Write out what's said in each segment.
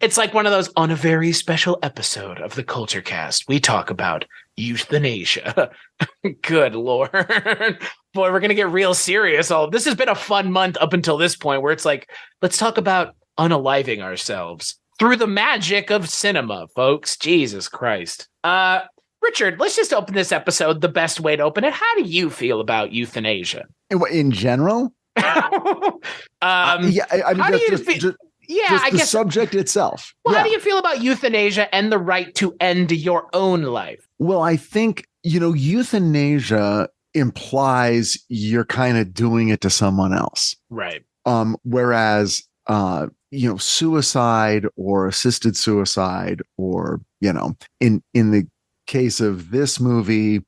It's like one of those, on a very special episode of the Kulturecast, we talk about euthanasia. Good Lord. Boy, we're going to get real serious. This has been a fun month up until this point where it's like, let's talk about unaliving ourselves through the magic of cinema, folks. Jesus Christ. Richard, let's just open this episode the best way to open it. How do you feel about euthanasia? In general? I guess the subject itself. Well, how do you feel about euthanasia and the right to end your own life? Well, I think, euthanasia implies you're kind of doing it to someone else. Right. Whereas, suicide or assisted suicide, or, in the case of this movie,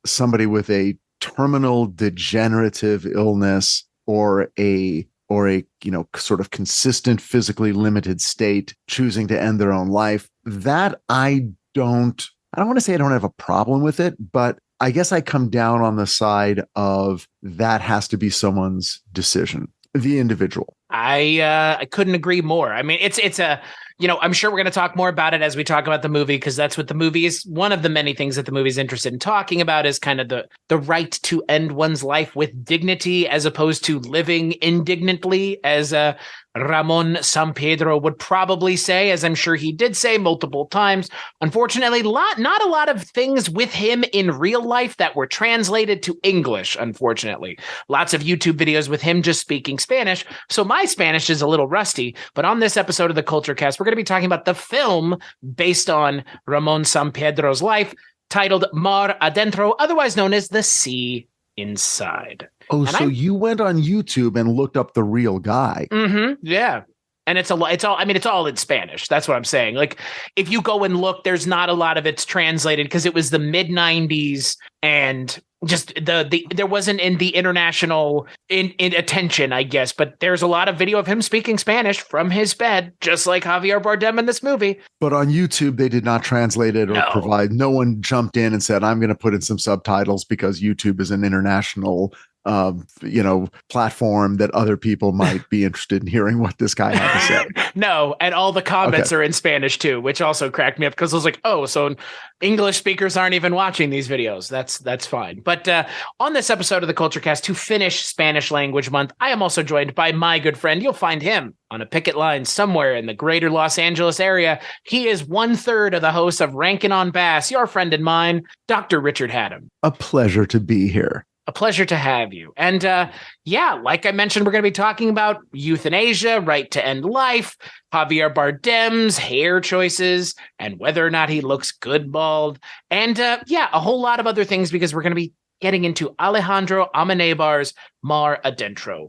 somebody with a terminal degenerative illness or a sort of consistent physically limited state choosing to end their own life, that I don't want to say I don't have a problem with it, but I guess I come down on the side of that has to be someone's decision, the individual. I couldn't agree more. I mean, it's a, I'm sure we're going to talk more about it as we talk about the movie, because that's what the movie is. One of the many things that the movie is interested in talking about is kind of the right to end one's life with dignity as opposed to living indignantly, as Ramón Sampedro would probably say, as I'm sure he did say multiple times. Unfortunately, not a lot of things with him in real life that were translated to English, unfortunately. Lots of YouTube videos with him just speaking Spanish. So my Spanish is a little rusty, but on this episode of the Kulturecast, we're going to be talking about the film based on Ramón Sampedro's life, titled Mar Adentro, otherwise known as The Sea Inside. Oh, and so you went on YouTube and looked up the real guy. Mm-hmm, yeah. And it's all in Spanish. That's what I'm saying. Like, if you go and look, there's not a lot of it's translated because it was the mid-90s and just there wasn't in the international in attention, I guess. But there's a lot of video of him speaking Spanish from his bed, just like Javier Bardem in this movie. But on YouTube, they did not translate it or provide. No one jumped in and said, I'm going to put in some subtitles because YouTube is an international platform that other people might be interested in hearing what this guy had to say. No, and all the comments are in Spanish too, which also cracked me up because I was like, oh, so English speakers aren't even watching these videos. That's fine. But on this episode of the Kulturecast, to finish Spanish Language Month, I am also joined by my good friend. You'll find him on a picket line somewhere in the greater Los Angeles area. He is 1/3 of the hosts of Rankin on Bass, your friend and mine, Dr. Richard Hatem. A pleasure to be here. A pleasure to have you. And like I mentioned, we're going to be talking about euthanasia, right to end life, Javier Bardem's hair choices, and whether or not he looks good bald, and a whole lot of other things, because we're going to be getting into Alejandro Amenábar's Mar Adentro.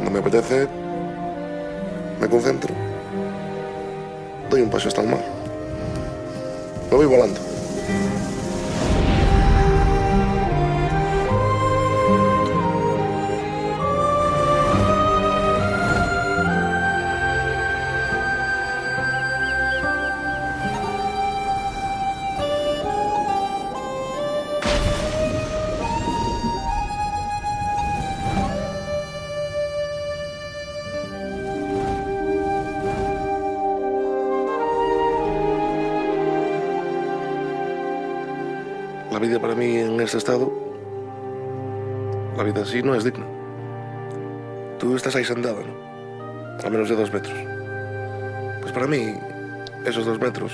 Me apetece, me concentro, doy un paseo hasta el mar, me voy volando. La vida para mí en este estado, la vida así no es digna. Tú estás ahí sentada, ¿no? A menos de 2 metros. Pues para mí, esos 2 metros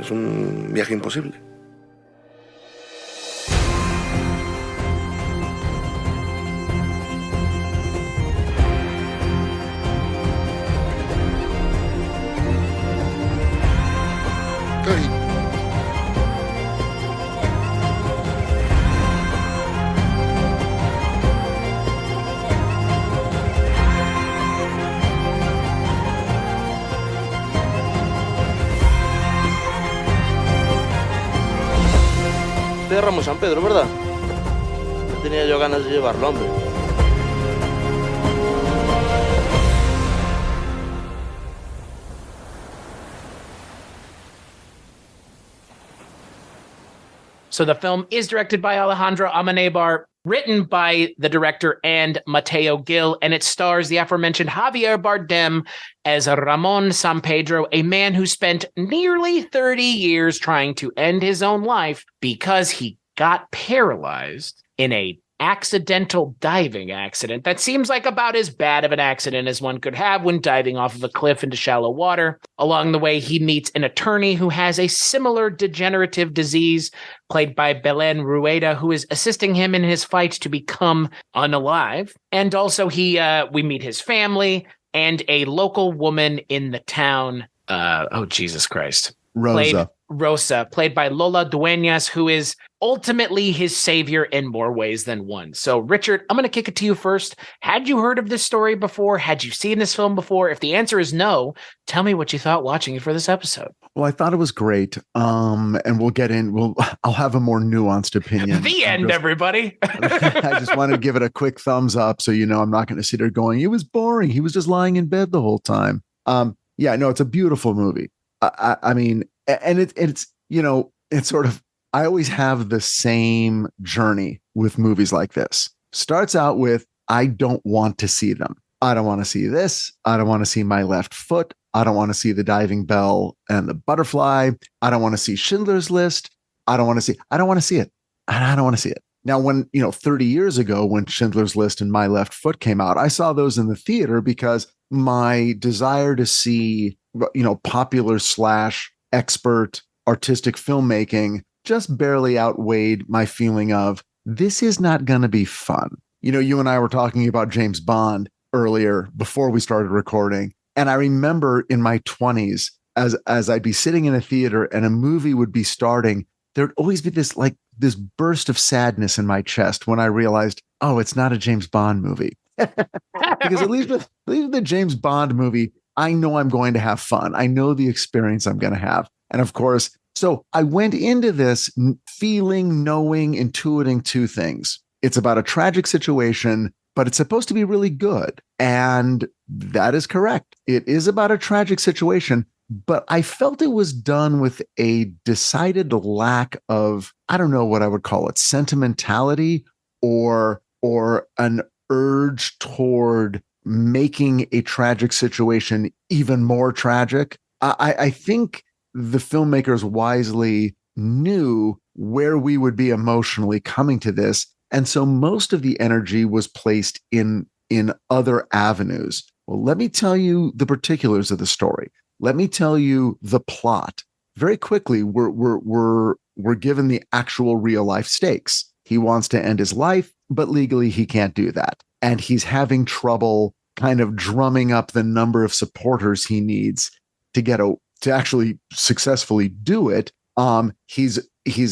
es un viaje imposible. De Ramón Sampedro, ¿verdad? Tenía yo ganas de llevarlo, hombre. So the film is directed by Alejandro Amenábar, written by the director and Mateo Gil, and it stars the aforementioned Javier Bardem as Ramón Sampedro, a man who spent nearly 30 years trying to end his own life because he got paralyzed in a accidental diving accident that seems like about as bad of an accident as one could have when diving off of a cliff into shallow water. Along the way, he meets an attorney who has a similar degenerative disease, played by Belén Rueda, who is assisting him in his fight to become unalive. And also we meet his family and a local woman in the town. Jesus Christ. Rosa, played by Lola Dueñas, who is ultimately his savior in more ways than one. So, Richard, I'm going to kick it to you first. Had you heard of this story before? Had you seen this film before? If the answer is no, tell me what you thought watching it for this episode. Well, I thought it was great. And we'll get in. I'll have a more nuanced opinion. The end, everybody. I just want to give it a quick thumbs up. So, I'm not going to sit there going, it was boring. He was just lying in bed the whole time. It's a beautiful movie. I mean, and it's sort of, I always have the same journey with movies like this. Starts out with, I don't want to see them. I don't want to see this. I don't want to see My Left Foot. I don't want to see The Diving Bell and the Butterfly. I don't want to see Schindler's List. I don't want to see it. And I don't want to see it. Now, when, 30 years ago, when Schindler's List and My Left Foot came out, I saw those in the theater because my desire to see, popular / expert artistic filmmaking just barely outweighed my feeling of, this is not going to be fun. You and I were talking about James Bond earlier before we started recording. And I remember in my 20s, as I'd be sitting in a theater and a movie would be starting, there'd always be this burst of sadness in my chest when I realized, oh, it's not a James Bond movie. Because at least with the James Bond movie, I know I'm going to have fun. I know the experience I'm going to have. And of course, so I went into this feeling, knowing, intuiting two things. It's about a tragic situation, but it's supposed to be really good. And that is correct. It is about a tragic situation, but I felt it was done with a decided lack of, I don't know what I would call it, sentimentality or an urge toward making a tragic situation even more tragic. I think the filmmakers wisely knew where we would be emotionally coming to this. And so most of the energy was placed in other avenues. Well, let me tell you the particulars of the story. Let me tell you the plot. Very quickly, we're given the actual real life stakes. He wants to end his life, but legally he can't do that. And he's having trouble kind of drumming up the number of supporters he needs to actually successfully do it. He's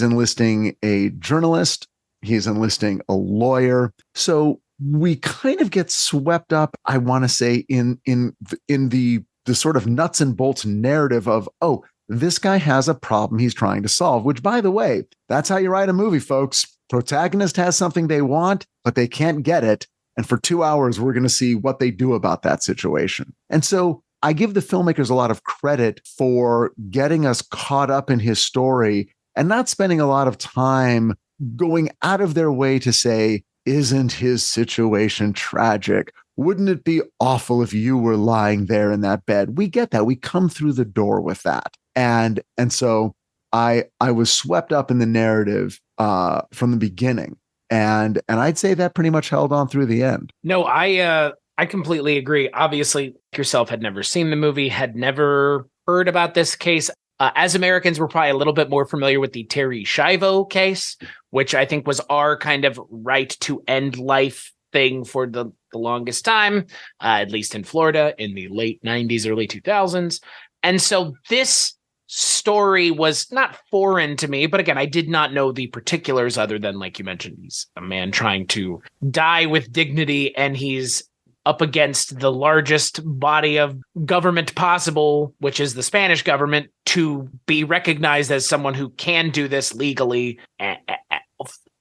enlisting a journalist. He's enlisting a lawyer. So we kind of get swept up, I want to say, in the sort of nuts and bolts narrative of, oh, this guy has a problem he's trying to solve, which, by the way, that's how you write a movie, folks. Protagonist has something they want, but they can't get it. And for 2 hours, we're going to see what they do about that situation. And so I give the filmmakers a lot of credit for getting us caught up in his story and not spending a lot of time going out of their way to say, isn't his situation tragic? Wouldn't it be awful if you were lying there in that bed? We get that. We come through the door with that. And so I was swept up in the narrative from the beginning. And I'd say that pretty much held on through the end. No, I completely agree. Obviously, yourself had never seen the movie, had never heard about this case. As Americans, we're probably a little bit more familiar with the Terri Schiavo case, which I think was our kind of right to end life thing for the longest time, at least in Florida in the late 90s, early 2000s. And so this story was not foreign to me, but again, I did not know the particulars other than, like you mentioned, he's a man trying to die with dignity, and he's up against the largest body of government possible, which is the Spanish government, to be recognized as someone who can do this legally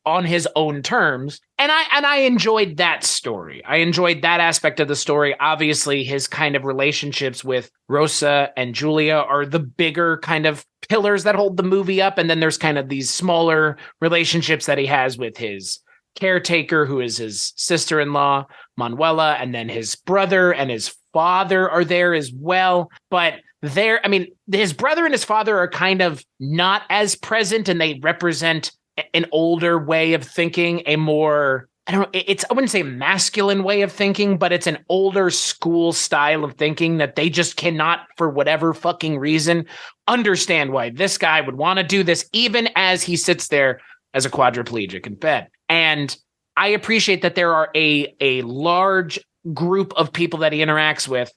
on his own terms. And I enjoyed that story. I enjoyed that aspect of the story. Obviously, his kind of relationships with Rosa and Julia are the bigger kind of pillars that hold the movie up. And then there's kind of these smaller relationships that he has with his caretaker, who is his sister-in-law, Manuela, and then his brother and his father are there as well. But his brother and his father are kind of not as present, and they represent an older way of thinking, a more, I wouldn't say masculine way of thinking, but it's an older school style of thinking that they just cannot, for whatever fucking reason, understand why this guy would want to do this, even as he sits there as a quadriplegic in bed. And I appreciate that there are a large group of people that he interacts with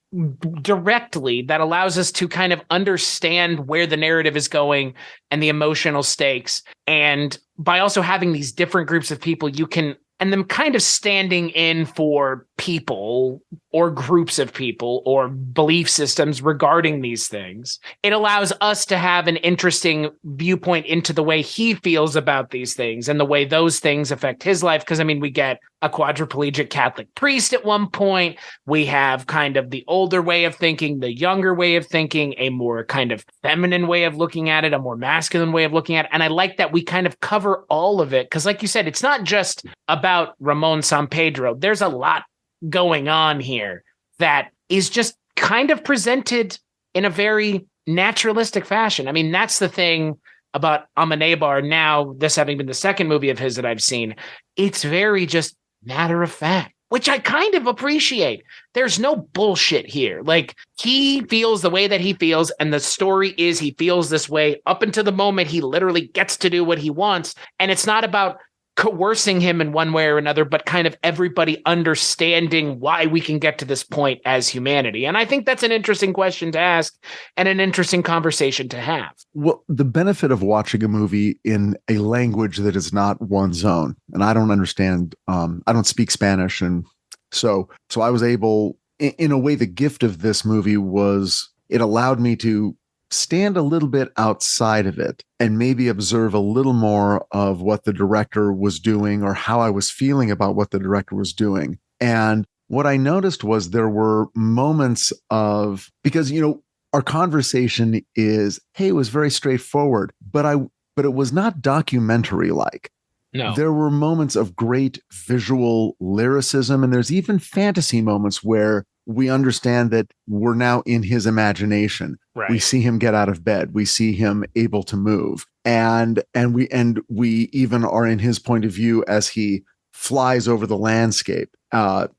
directly that allows us to kind of understand where the narrative is going and the emotional stakes. And by also having these different groups of people, you can, and them kind of standing in for people or groups of people or belief systems regarding these things, it allows us to have an interesting viewpoint into the way he feels about these things and the way those things affect his life. Because, I mean, we get a quadriplegic Catholic priest at one point. We have kind of the older way of thinking, the younger way of thinking, a more kind of feminine way of looking at it, a more masculine way of looking at it. And I like that we kind of cover all of it. Because like you said, it's not just about Ramón Sampedro. There's a lot going on here that is just kind of presented in a very naturalistic fashion. I mean, that's the thing about Amenábar now, this having been the second movie of his that I've seen. It's very just matter of fact, which I kind of appreciate. There's no bullshit here. Like, he feels the way that he feels, and the story is he feels this way up until the moment he literally gets to do what he wants. And it's not about coercing him in one way or another, but kind of everybody understanding why we can get to this point as humanity. And I think that's an interesting question to ask and an interesting conversation to have. Well, the benefit of watching a movie in a language that is not one's own, and I don't understand, I don't speak Spanish. And so I was able, in a way, the gift of this movie was it allowed me to stand a little bit outside of it and maybe observe a little more of what the director was doing or how I was feeling about what the director was doing. And what I noticed was there were moments of, because, you know, our conversation is, hey, it was very straightforward, but it was not documentary like. No. There were moments of great visual lyricism, and there's even fantasy moments where we understand that we're now in his imagination. Right. We see him get out of bed. We see him able to move. And we even are in his point of view as he flies over the landscape. And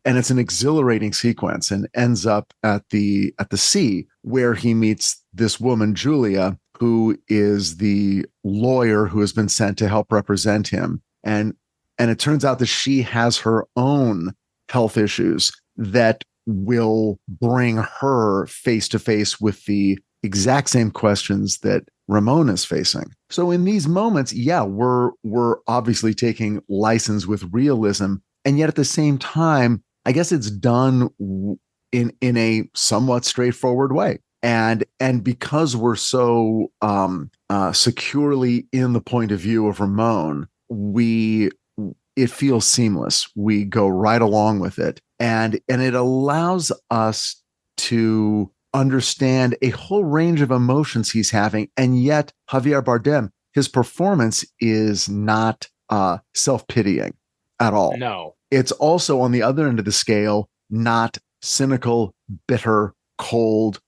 it's an exhilarating sequence and ends up at the sea where he meets this woman, Julia, who is the lawyer who has been sent to help represent him. And it turns out that she has her own health issues that will bring her face to face with the exact same questions that Ramón is facing. So in these moments, yeah, we're obviously taking license with realism, and yet at the same time, I guess it's done in a somewhat straightforward way. And because we're so securely in the point of view of Ramón, it feels seamless. We go right along with it. And it allows us to understand a whole range of emotions he's having. And yet Javier Bardem, his performance is not self-pitying at all. No. It's also on the other end of the scale, not cynical, bitter, cold.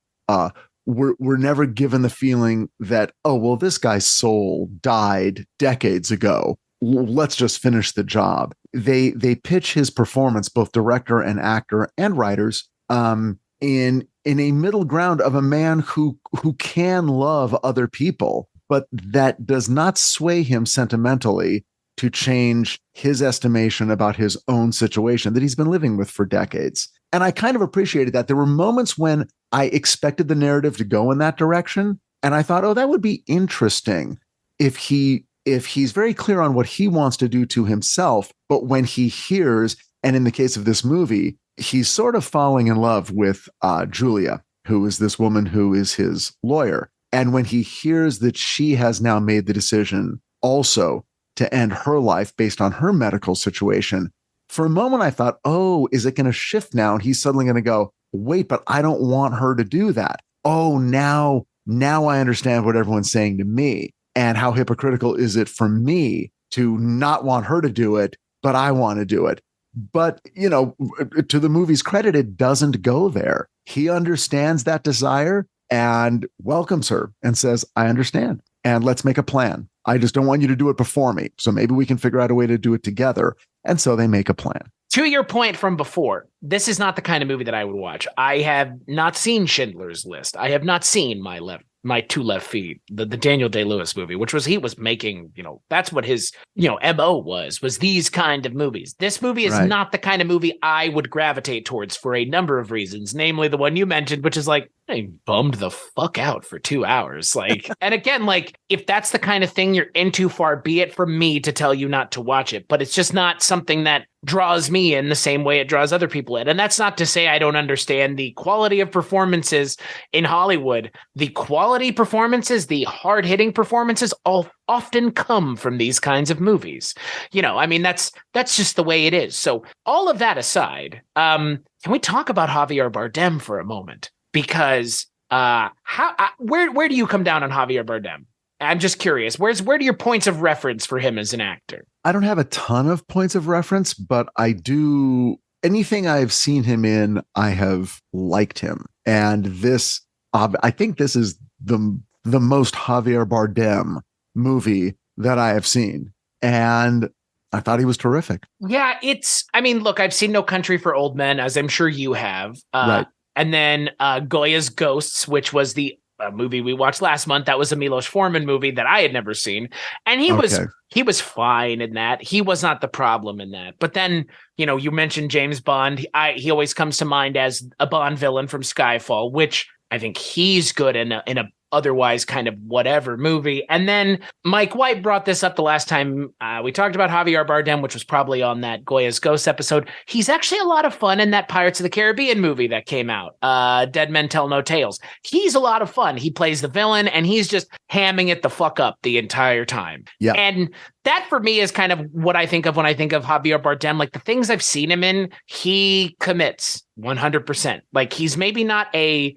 We're never given the feeling that, oh, well, this guy's soul died decades ago. Let's just finish the job. They pitch his performance, both director and actor and writers, in a middle ground of a man who can love other people, but that does not sway him sentimentally to change his estimation about his own situation that he's been living with for decades. And I kind of appreciated that. There were moments when I expected the narrative to go in that direction, and I thought, oh, that would be interesting if he's very clear on what he wants to do to himself, but when he hears, and in the case of this movie, he's sort of falling in love with Julia, who is this woman who is his lawyer. And when he hears that she has now made the decision also to end her life based on her medical situation. For a moment, I thought, oh, is it going to shift now? And he's suddenly going to go, wait, but I don't want her to do that. Oh, now I understand what everyone's saying to me. And how hypocritical is it for me to not want her to do it, but I want to do it. But, to the movie's credit, it doesn't go there. He understands that desire and welcomes her and says, I understand. And let's make a plan. I just don't want you to do it before me. So maybe we can figure out a way to do it together. And so they make a plan. To your point from before, this is not the kind of movie that I would watch. I have not seen Schindler's List. I have not seen My Two Left Feet, the Daniel Day-Lewis movie, which was he was making, that's what his, MO was these kind of movies. This movie is not the kind of movie I would gravitate towards for a number of reasons, namely the one you mentioned, which is like, I bummed the fuck out for 2 hours. And again, if that's the kind of thing you're into, far be it from me to tell you not to watch it, but it's just not something that draws me in the same way it draws other people in. And that's not to say I don't understand the quality of performances in Hollywood. The quality performances, the hard-hitting performances all often come from these kinds of movies. That's just the way it is. So all of that aside, can we talk about Javier Bardem for a moment? Because where do you come down on Javier Bardem? I'm just curious. Where do your points of reference for him as an actor? I don't have a ton of points of reference, but I do. Anything I've seen him in, I have liked him. And this, I think this is the most Javier Bardem movie that I have seen. And I thought he was terrific. Yeah, look, I've seen No Country for Old Men, as I'm sure you have. Right. And then Goya's Ghosts, which was the movie we watched last month. That was a Milos Forman movie that I had never seen. And he was fine in that. He was not the problem in that. But then, you mentioned James Bond. He always comes to mind as a Bond villain from Skyfall, which I think he's good in a otherwise kind of whatever movie. And then Mike White brought this up the last time we talked about Javier Bardem, which was probably on that Goya's Ghost episode. He's actually a lot of fun in that Pirates of the Caribbean movie that came out, Dead Men Tell No Tales. He's a lot of fun. He plays the villain and he's just hamming it the fuck up the entire time. Yeah. And that for me is kind of what I think of when I think of Javier Bardem. Like the things I've seen him in, he commits 100%. Like he's maybe not a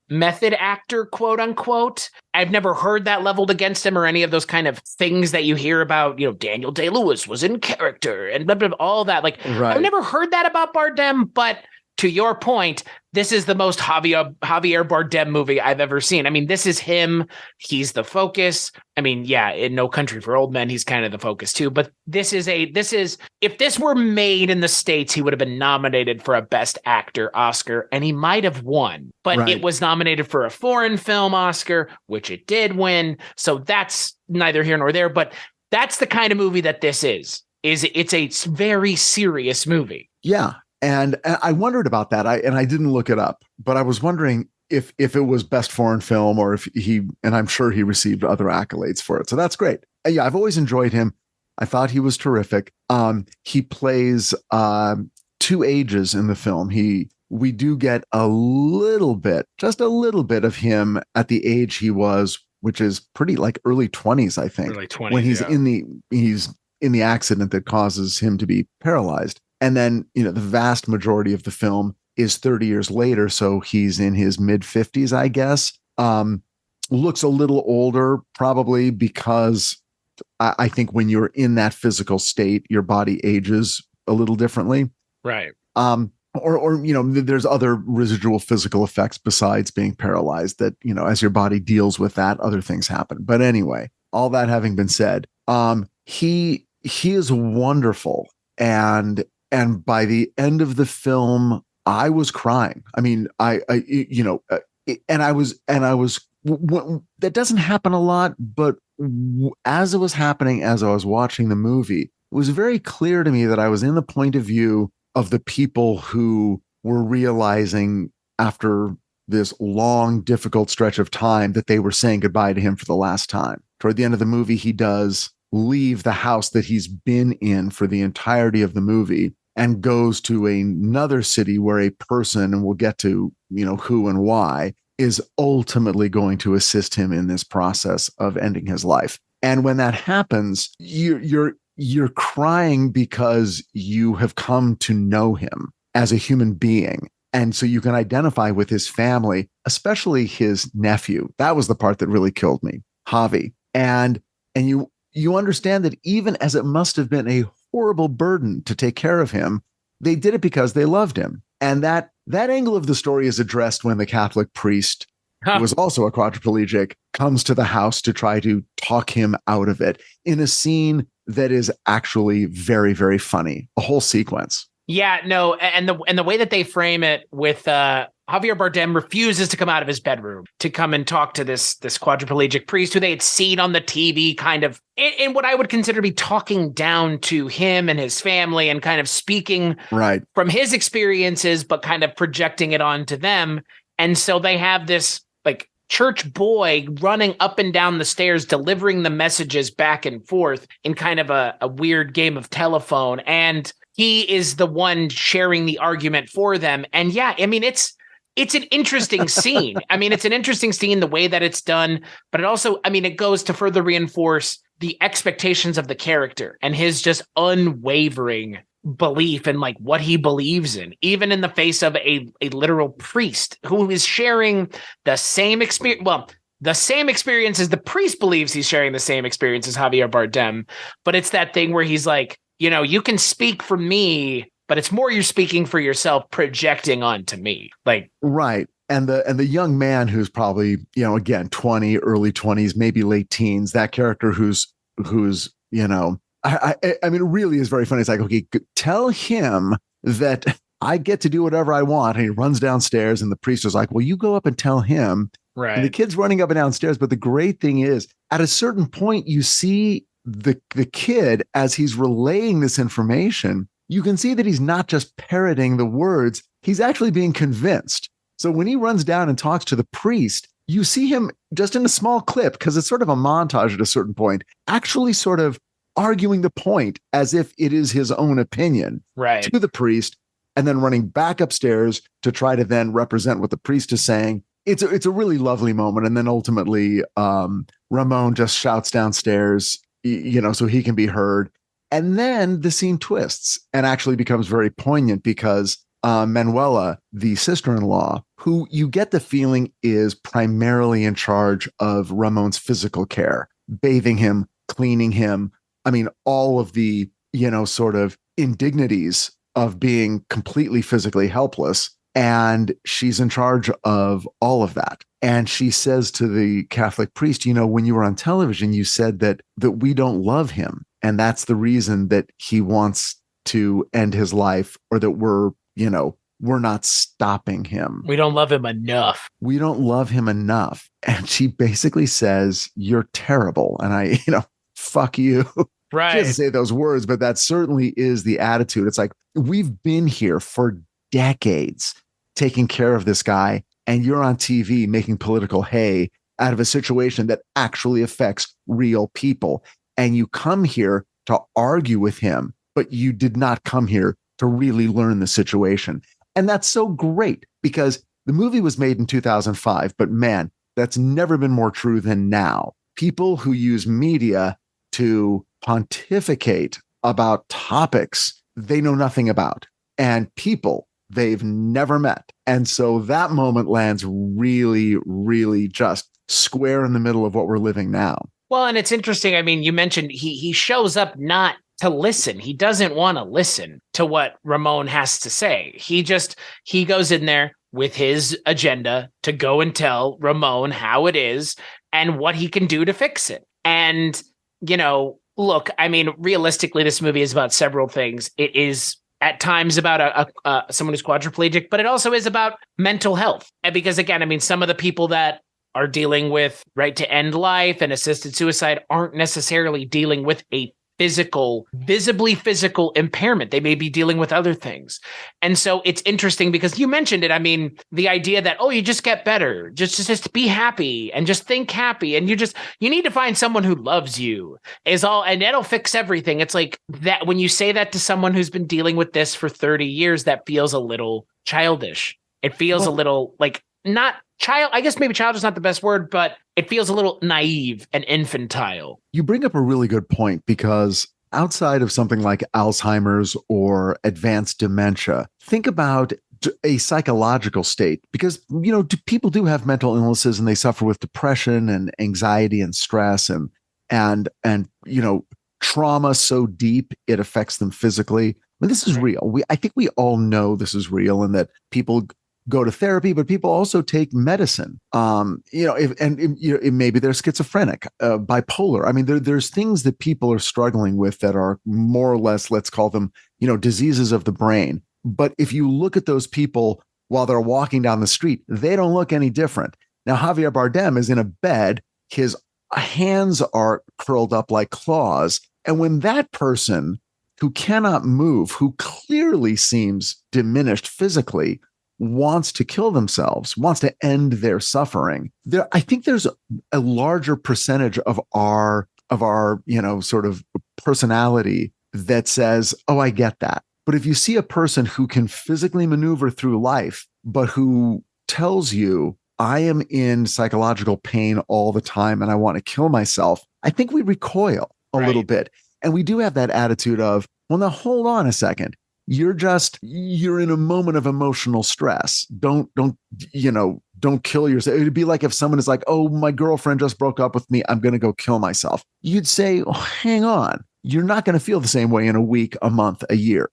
method actor, quote unquote. I've never heard that leveled against him or any of those kind of things that you hear about, Daniel Day-Lewis was in character and blah, blah, blah, all that. Like, right. I've never heard that about Bardem, but to your point, this is the most Javier Bardem movie I've ever seen. I mean, this is him. He's the focus. I mean, yeah, in No Country for Old Men, he's kind of the focus too. But this is if this were made in the States, he would have been nominated for a Best Actor Oscar, and he might have won. But It was nominated for a foreign film Oscar, which it did win. So that's neither here nor there. But that's the kind of movie that this is. It's a very serious movie. Yeah. And I wondered about that. I didn't look it up, but I was wondering if it was best foreign film or if and I'm sure he received other accolades for it. So that's great. Yeah, I've always enjoyed him. I thought he was terrific. He plays two ages in the film. We do get just a little bit of him at the age he was, which is pretty like early 20s, I think. Early 20s, when he's in the accident that causes him to be paralyzed. And then, the vast majority of the film is 30 years later. So he's in his mid 50s, I guess. Looks a little older, probably because I think when you're in that physical state, your body ages a little differently. Right. Or there's other residual physical effects besides being paralyzed that, as your body deals with that, other things happen. But anyway, all that having been said, he is wonderful. And by the end of the film, I was crying. I mean, that doesn't happen a lot, but as it was happening, as I was watching the movie, it was very clear to me that I was in the point of view of the people who were realizing after this long, difficult stretch of time that they were saying goodbye to him for the last time. Toward the end of the movie, he does leave the house that he's been in for the entirety of the movie and goes to another city where a person, and we'll get to, who and why, is ultimately going to assist him in this process of ending his life. And when that happens, you're crying because you have come to know him as a human being. And so you can identify with his family, especially his nephew. That was the part that really killed me, Javi. And you understand that even as it must have been a horrible burden to take care of him, they did it because they loved him. And that angle of the story is addressed when the Catholic priest, who was also a quadriplegic, comes to the house to try to talk him out of it in a scene that is actually very, very funny. A whole sequence. Yeah, no, and the way that they frame it with Javier Bardem refuses to come out of his bedroom to come and talk to this quadriplegic priest who they had seen on the TV, kind of in what I would consider to be talking down to him and his family and kind of speaking from his experiences, but kind of projecting it onto them. And so they have this like church boy running up and down the stairs, delivering the messages back and forth in kind of a weird game of telephone. And he is the one sharing the argument for them. And yeah, I mean, it's an interesting scene. I mean, it's an interesting scene, the way that it's done, but it also, I mean, it goes to further reinforce the expectations of the character and his just unwavering belief in like what he believes in, even in the face of a literal priest who is sharing the same experience. Well, the same experience as the priest believes he's sharing the same experience as Javier Bardem. But it's that thing where he's like, you know, you can speak for me, but it's more you're speaking for yourself, projecting onto me. Like, right. And the young man who's probably, you know, again, 20, early 20s, maybe late teens, that character who's, you know, I mean, it really is very funny. It's like, okay, tell him that I get to do whatever I want. And he runs downstairs and the priest is like, well, you go up and tell him. Right. And the kid's running up and downstairs. But the great thing is, at a certain point, you see the kid, as he's relaying this information, you can see that he's not just parroting the words, he's actually being convinced. So when he runs down and talks to the priest, you see him just in a small clip, because it's sort of a montage at a certain point, actually sort of arguing the point as if it is his own opinion to the priest, and then running back upstairs to try to then represent what the priest is saying. It's a really lovely moment. And then ultimately, Ramon just shouts downstairs, you know, so he can be heard. And then the scene twists and actually becomes very poignant because Manuela, the sister-in-law, who you get the feeling is primarily in charge of Ramon's physical care, bathing him, cleaning him. I mean, all of the, you know, sort of indignities of being completely physically helpless. And she's in charge of all of that. And she says to the Catholic priest, you know, when you were on television, you said that we don't love him. And that's the reason that he wants to end his life, or that we're not stopping him. We don't love him enough. We don't love him enough. And she basically says, you're terrible. And fuck you. Right. She doesn't say those words, but that certainly is the attitude. It's like, we've been here for decades taking care of this guy, and you're on TV making political hay out of a situation that actually affects real people. And you come here to argue with him, but you did not come here to really learn the situation. And that's so great, because the movie was made in 2005, but man, that's never been more true than now. People who use media to pontificate about topics they know nothing about, and people they've never met. And so that moment lands really, really just square in the middle of what we're living now. Well, and it's interesting. I mean, you mentioned he shows up not to listen. He doesn't want to listen to what Ramon has to say. He goes in there with his agenda to go and tell Ramon how it is and what he can do to fix it. And, you know, look, I mean, realistically, this movie is about several things. It is at times about someone who's quadriplegic, but it also is about mental health. And because, again, I mean, some of the people that are dealing with right to end life and assisted suicide aren't necessarily dealing with a visibly physical impairment. They may be dealing with other things. And so it's interesting because you mentioned it. I mean, the idea that, you just get better, just be happy and just think happy. And you need to find someone who loves you is all, and that'll fix everything. It's like that when you say that to someone who's been dealing with this for 30 years, that feels a little childish. It feels a little like not child. I guess maybe child is not the best word, but it feels a little naive and infantile. You bring up a really good point, because outside of something like Alzheimer's or advanced dementia, think about a psychological state, because, people do have mental illnesses and they suffer with depression and anxiety and stress and trauma so deep it affects them physically. I mean, this is real. I think we all know this is real, and that people go to therapy, but people also take medicine. Maybe they're schizophrenic, bipolar. I mean, there's things that people are struggling with that are more or less, let's call them, diseases of the brain. But if you look at those people while they're walking down the street, they don't look any different. Now, Javier Bardem is in a bed. His hands are curled up like claws. And when that person who cannot move, who clearly seems diminished physically, wants to kill themselves, wants to end their suffering, I think there's a larger percentage of our sort of personality that says, oh, I get that. But if you see a person who can physically maneuver through life, but who tells you, I am in psychological pain all the time and I want to kill myself, I think we recoil a little bit. And we do have that attitude of, well, now hold on a second. You're in a moment of emotional stress. Don't kill yourself. It'd be like if someone is like, oh, my girlfriend just broke up with me, I'm going to go kill myself. You'd say, oh, hang on. You're not going to feel the same way in a week, a month, a year.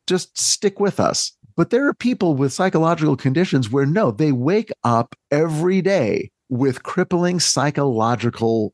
Just stick with us. But there are people with psychological conditions where no, they wake up every day with crippling psychological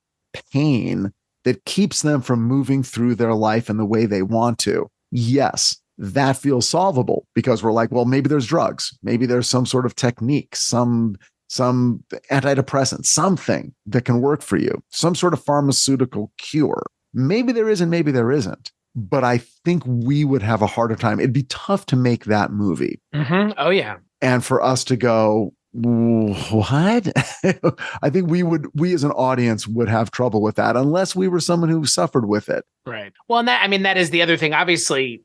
pain that keeps them from moving through their life in the way they want to. Yes, that feels solvable, because we're like, well, maybe there's drugs, maybe there's some sort of technique, some antidepressant, something that can work for you, some sort of pharmaceutical cure. Maybe there is and maybe there isn't. But I think we would have a harder time. It'd be tough to make that movie. Mm-hmm. Oh, yeah. And for us to go, what? I think we as an audience would have trouble with that, unless we were someone who suffered with it. Right. Well, and that is the other thing. Obviously,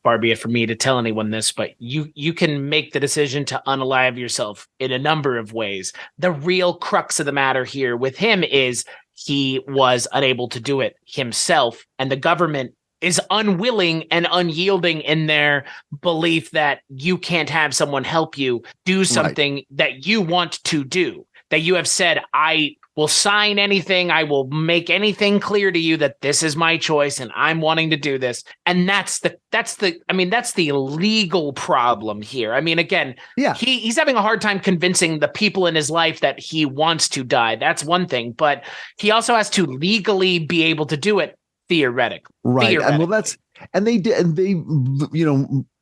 far be it for me to tell anyone this, but you can make the decision to unalive yourself in a number of ways. The real crux of the matter here with him is he was unable to do it himself, and the government is unwilling and unyielding in their belief that you can't have someone help you do something that you want to do, that you have said, I will sign anything, I will make anything clear to you that this is my choice and I'm wanting to do this. And that's the legal problem here. I mean, again, he's having a hard time convincing the people in his life that he wants to die. That's one thing, but he also has to legally be able to do it theoretically. Right. And well, they did, and they,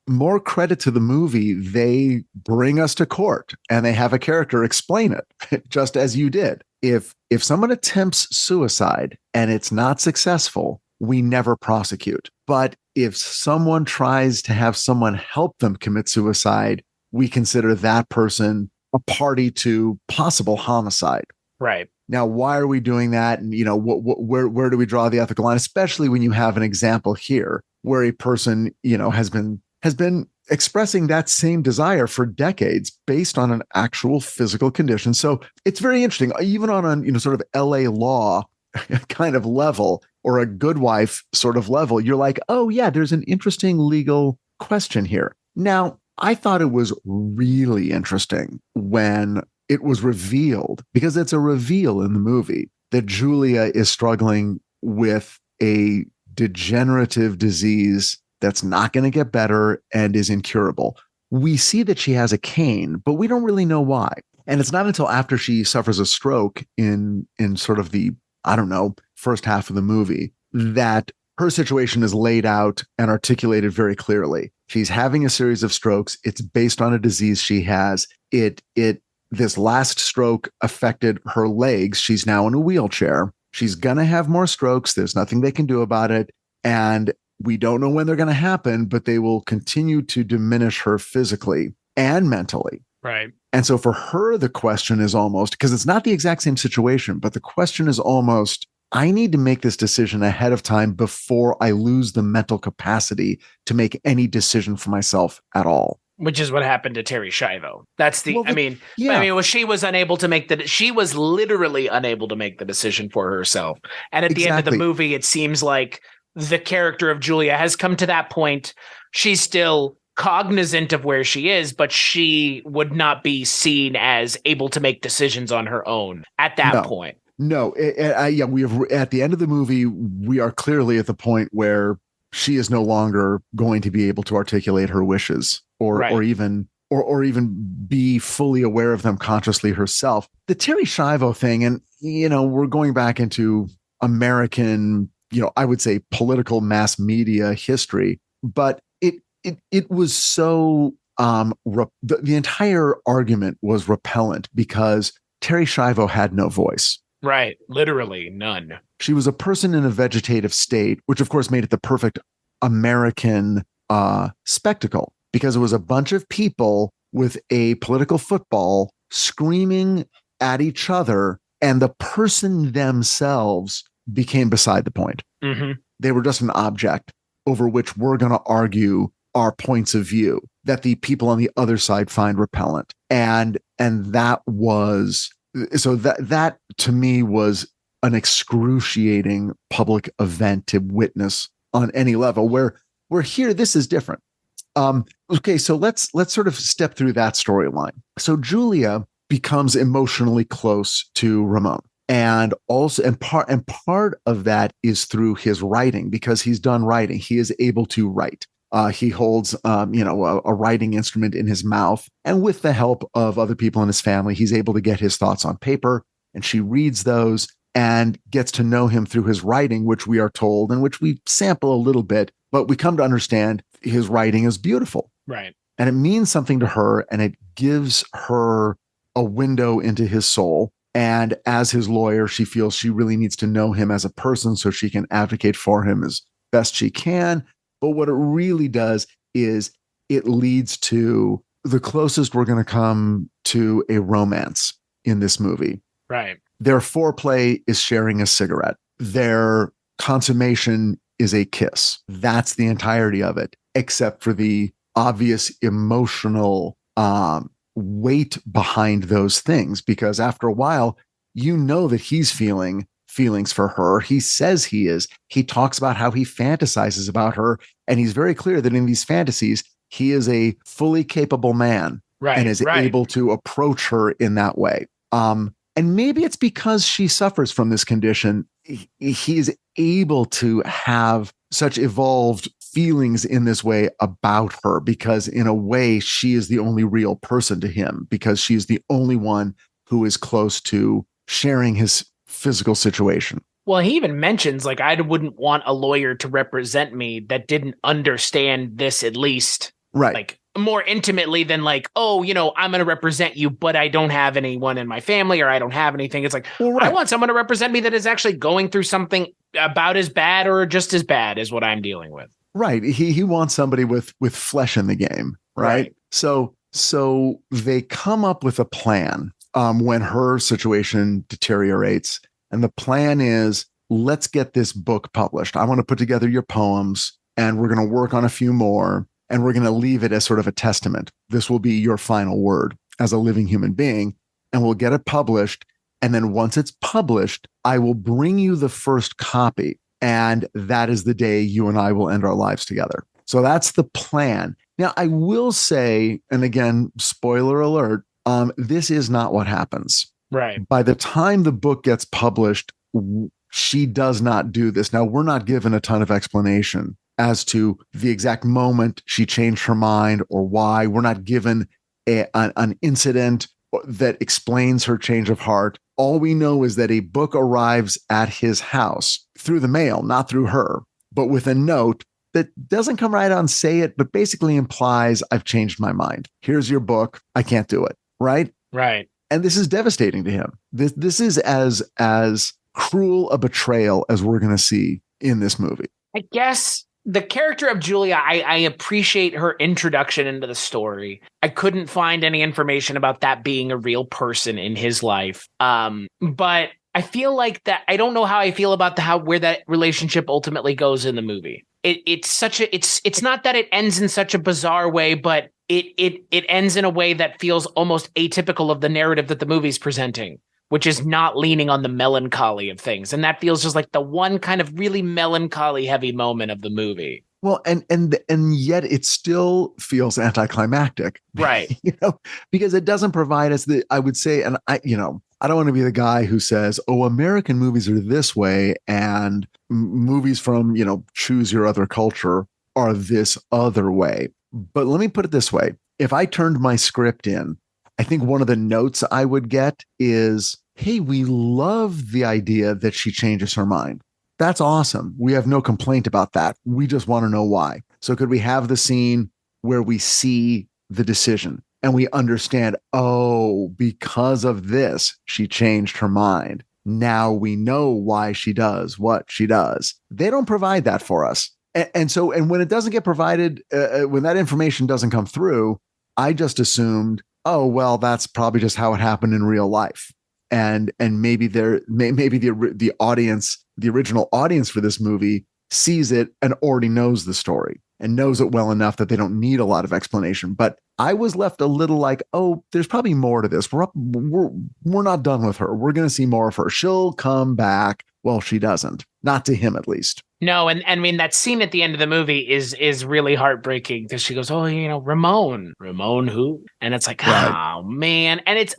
more credit to the movie. They bring us to court and they have a character explain it, just as you did. If someone attempts suicide and it's not successful, we never prosecute. But if someone tries to have someone help them commit suicide, we consider that person a party to possible homicide. Right. Now, why are we doing that? And, where do we draw the ethical line, especially when you have an example here where a person, has been expressing that same desire for decades based on an actual physical condition. So it's very interesting, even on a, sort of LA law kind of level, or a Good Wife sort of level. You're like, oh yeah, there's an interesting legal question here. Now, I thought it was really interesting when it was revealed, because it's a reveal in the movie, that Julia is struggling with a degenerative disease that's not going to get better and is incurable. We see that she has a cane, but we don't really know why. And it's not until after she suffers a stroke in sort of the, first half of the movie, that her situation is laid out and articulated very clearly. She's having a series of strokes. It's based on a disease she has. This last stroke affected her legs. She's now in a wheelchair. She's going to have more strokes. There's nothing they can do about it. And we don't know when they're going to happen, but they will continue to diminish her physically and mentally. Right. And so for her, the question is almost, because it's not the exact same situation, but the question is almost, I need to make this decision ahead of time before I lose the mental capacity to make any decision for myself at all. Which is what happened to Terry Schiavo. That's the, Well, well, she was unable to make she was literally unable to make the decision for herself. And at the end of the movie, it seems like the character of Julia has come to that point. She's still cognizant of where she is, but she would not be seen as able to make decisions on her own at that point. No, we have, at the end of the movie, we are clearly at the point where she is no longer going to be able to articulate her wishes or even be fully aware of them consciously herself. The Terry Schiavo thing, and we're going back into American, I would say political mass media history, but it was so the entire argument was repellent because Terry Schiavo had no voice. Right. Literally none. She was a person in a vegetative state, which of course made it the perfect American spectacle, because it was a bunch of people with a political football screaming at each other, and the person themselves became beside the point. Mm-hmm. They were just an object over which we're going to argue our points of view that the people on the other side find repellent. And that was, so that to me was an excruciating public event to witness on any level. Where here, this is different. Okay, so let's sort of step through that storyline. So Julia becomes emotionally close to Ramon, and part of that is through his writing, because he's done writing. He is able to write. He holds, a writing instrument in his mouth, and with the help of other people in his family, he's able to get his thoughts on paper. And she reads those and gets to know him through his writing, which we are told, and which we sample a little bit, but we come to understand his writing is beautiful. Right. And it means something to her, and it gives her a window into his soul. And as his lawyer, she feels she really needs to know him as a person so she can advocate for him as best she can. But what it really does is it leads to the closest we're going to come to a romance in this movie. Right. Their foreplay is sharing a cigarette. Their consummation is a kiss. That's the entirety of it, except for the obvious emotional weight behind those things. Because after a while, that he's feeling feelings for her. He says he is. He talks about how he fantasizes about her. And he's very clear that in these fantasies, he is a fully capable man, and is able to approach her in that way. And maybe it's because she suffers from this condition. He is able to have such evolved feelings in this way about her, because in a way, she is the only real person to him, because she is the only one who is close to sharing his physical situation. Well, he even mentions, like, I wouldn't want a lawyer to represent me that didn't understand this, at least, like, more intimately than like, oh, I'm going to represent you, but I don't have anyone in my family, or I don't have anything. It's like, I want someone to represent me that is actually going through something about as bad or just as bad as what I'm dealing with. Right. He wants somebody with flesh in the game. Right. So they come up with a plan when her situation deteriorates. And the plan is, let's get this book published. I want to put together your poems, and we're going to work on a few more, and we're going to leave it as sort of a testament. This will be your final word as a living human being, and we'll get it published. And then once it's published, I will bring you the first copy. And that is the day you and I will end our lives together. So that's the plan. Now, I will say, and again, spoiler alert, this is not what happens. Right. By the time the book gets published, she does not do this. Now, we're not given a ton of explanation as to the exact moment she changed her mind or why. We're not given an incident that explains her change of heart. All we know is that a book arrives at his house through the mail, not through her, but with a note that doesn't come right out and say it, but basically implies, I've changed my mind. Here's your book. I can't do it. Right? Right. And this is devastating to him. This is as cruel a betrayal as we're going to see in this movie. I guess the character of Julia, I appreciate her introduction into the story. I couldn't find any information about that being a real person in his life. But I feel like that, I don't know how I feel about where that relationship ultimately goes in the movie. It's not that it ends in such a bizarre way, but it ends in a way that feels almost atypical of the narrative that the movie's presenting, which is not leaning on the melancholy of things. And that feels just like the one kind of really melancholy heavy moment of the movie. Well, and yet it still feels anticlimactic, right? Because it doesn't provide us I would say, and I don't want to be the guy who says, "Oh, American movies are this way, and movies from choose your other culture are this other way." But let me put it this way: if I turned my script in, I think one of the notes I would get is, "Hey, we love the idea that she changes her mind. That's awesome. We have no complaint about that. We just want to know why." So could we have the scene where we see the decision and we understand, oh, because of this, she changed her mind. Now we know why she does what she does. They don't provide that for us. And when it doesn't get provided, when that information doesn't come through, I just assumed, oh, well, that's probably just how it happened in real life. And maybe the audience, the original audience for this movie, sees it and already knows the story and knows it well enough that they don't need a lot of explanation. But I was left a little like, oh, there's probably more to this. We're not done with her. We're going to see more of her. She'll come back. Well, she doesn't. Not to him, at least. No, and I mean that scene at the end of the movie is really heartbreaking because she goes, "Oh, Ramon who?" And it's like, right. Oh man, and it's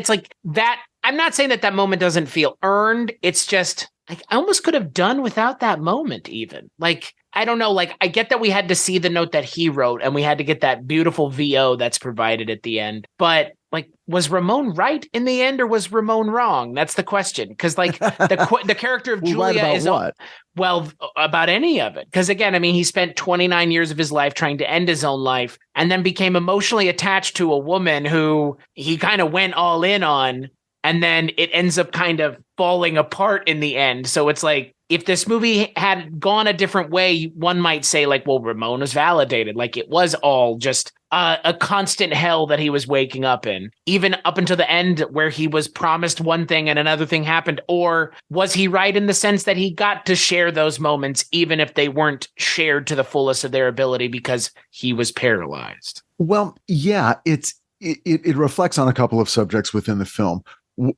like that. I'm not saying that moment doesn't feel earned. It's just like I almost could have done without that moment even. Like, I don't know, like I get that we had to see the note that he wrote and we had to get that beautiful VO that's provided at the end. But like, was Ramon right in the end or was Ramon wrong? That's the question. Because like the character of Julia is what? Well, about any of it. Because again, I mean, he spent 29 years of his life trying to end his own life and then became emotionally attached to a woman who he kind of went all in on. And then it ends up kind of falling apart in the end. So it's like, if this movie had gone a different way, one might say like, well, Ramon was validated. Like it was all just a constant hell that he was waking up in, even up until the end where he was promised one thing and another thing happened. Or was he right in the sense that he got to share those moments, even if they weren't shared to the fullest of their ability because he was paralyzed? Well, yeah, it reflects on a couple of subjects within the film.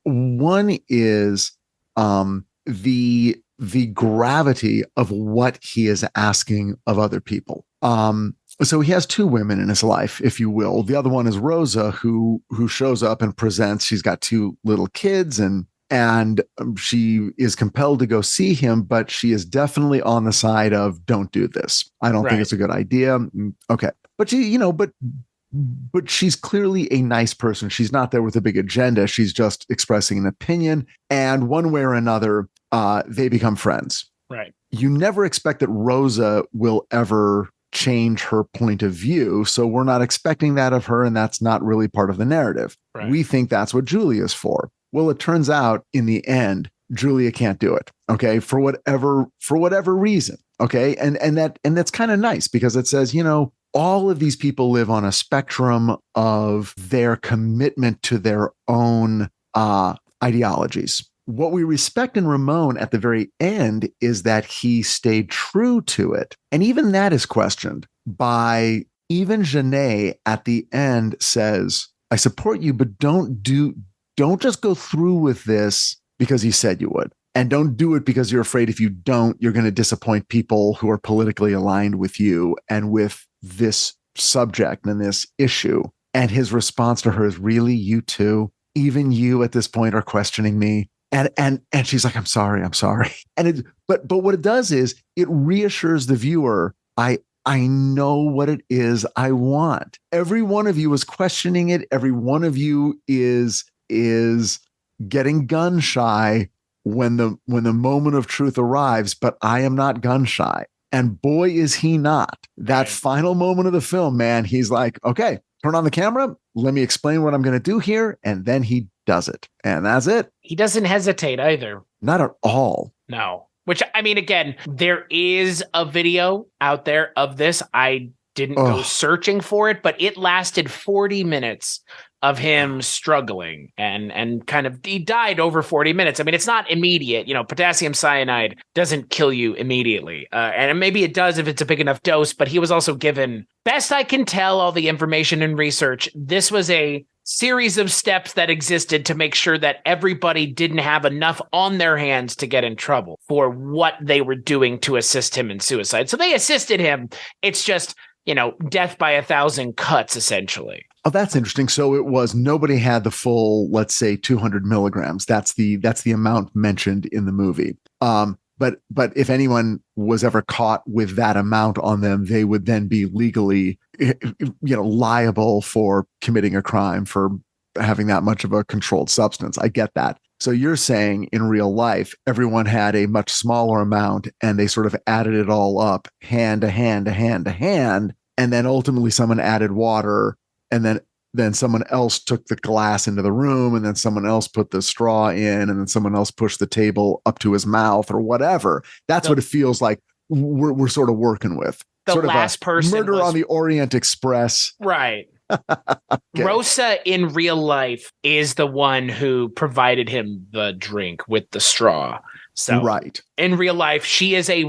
One is the gravity of what he is asking of other people. So he has two women in his life, if you will. The other one is Rosa, who shows up and presents. She's got two little kids, and she is compelled to go see him, but she is definitely on the side of don't do this. I don't think it's a good idea. Okay, but she, but she's clearly a nice person. She's not there with a big agenda. She's just expressing an opinion. And one way or another, they become friends. Right. You never expect that Rosa will ever change her point of view. So we're not expecting that of her. And that's not really part of the narrative. Right. We think that's what Julia's for. Well, it turns out in the end, Julia can't do it. Okay. For whatever reason. Okay. And that's kind of nice because it says, all of these people live on a spectrum of their commitment to their own ideologies. What we respect in Ramon at the very end is that he stayed true to it. And even that is questioned by even Janae at the end says, I support you, but don't just go through with this because you said you would. And don't do it because you're afraid if you don't, you're going to disappoint people who are politically aligned with you and with this subject and this issue. And his response to her is, really, you too? Even you at this point are questioning me. And she's like, I'm sorry. But what it does is it reassures the viewer. I know what it is I want. Every one of you is questioning it. Every one of you is getting gun shy when the moment of truth arrives, but I am not gun shy. And boy, is he not. That final moment of the film, man, he's like, okay, turn on the camera. Let me explain what I'm going to do here. And then he does it. And that's it. He doesn't hesitate either. Not at all. No. Which, I mean, again, there is a video out there of this. I didn't go searching for it, but it lasted 40 minutes of him struggling and kind of, he died over 40 minutes. I mean, it's not immediate. Potassium cyanide doesn't kill you immediately. And maybe it does if it's a big enough dose, but he was also given, best I can tell, all the information and research. This was a series of steps that existed to make sure that everybody didn't have enough on their hands to get in trouble for what they were doing to assist him in suicide. So they assisted him. It's just, death by 1,000 cuts, essentially. Oh, that's interesting. So it was, nobody had the full, let's say 200 milligrams. That's the amount mentioned in the movie. But if anyone was ever caught with that amount on them, they would then be legally, liable for committing a crime for having that much of a controlled substance. I get that. So you're saying in real life, everyone had a much smaller amount and they sort of added it all up, hand to hand to hand to hand. And then ultimately someone added water, and then someone else took the glass into the room, and then someone else put the straw in, and then someone else pushed the table up to his mouth or whatever. That's what it feels like we're sort of working with. The sort last of a person Murder on the Orient Express. Right. Okay. Rosa in real life is the one who provided him the drink with the straw. So right. In real life, she is a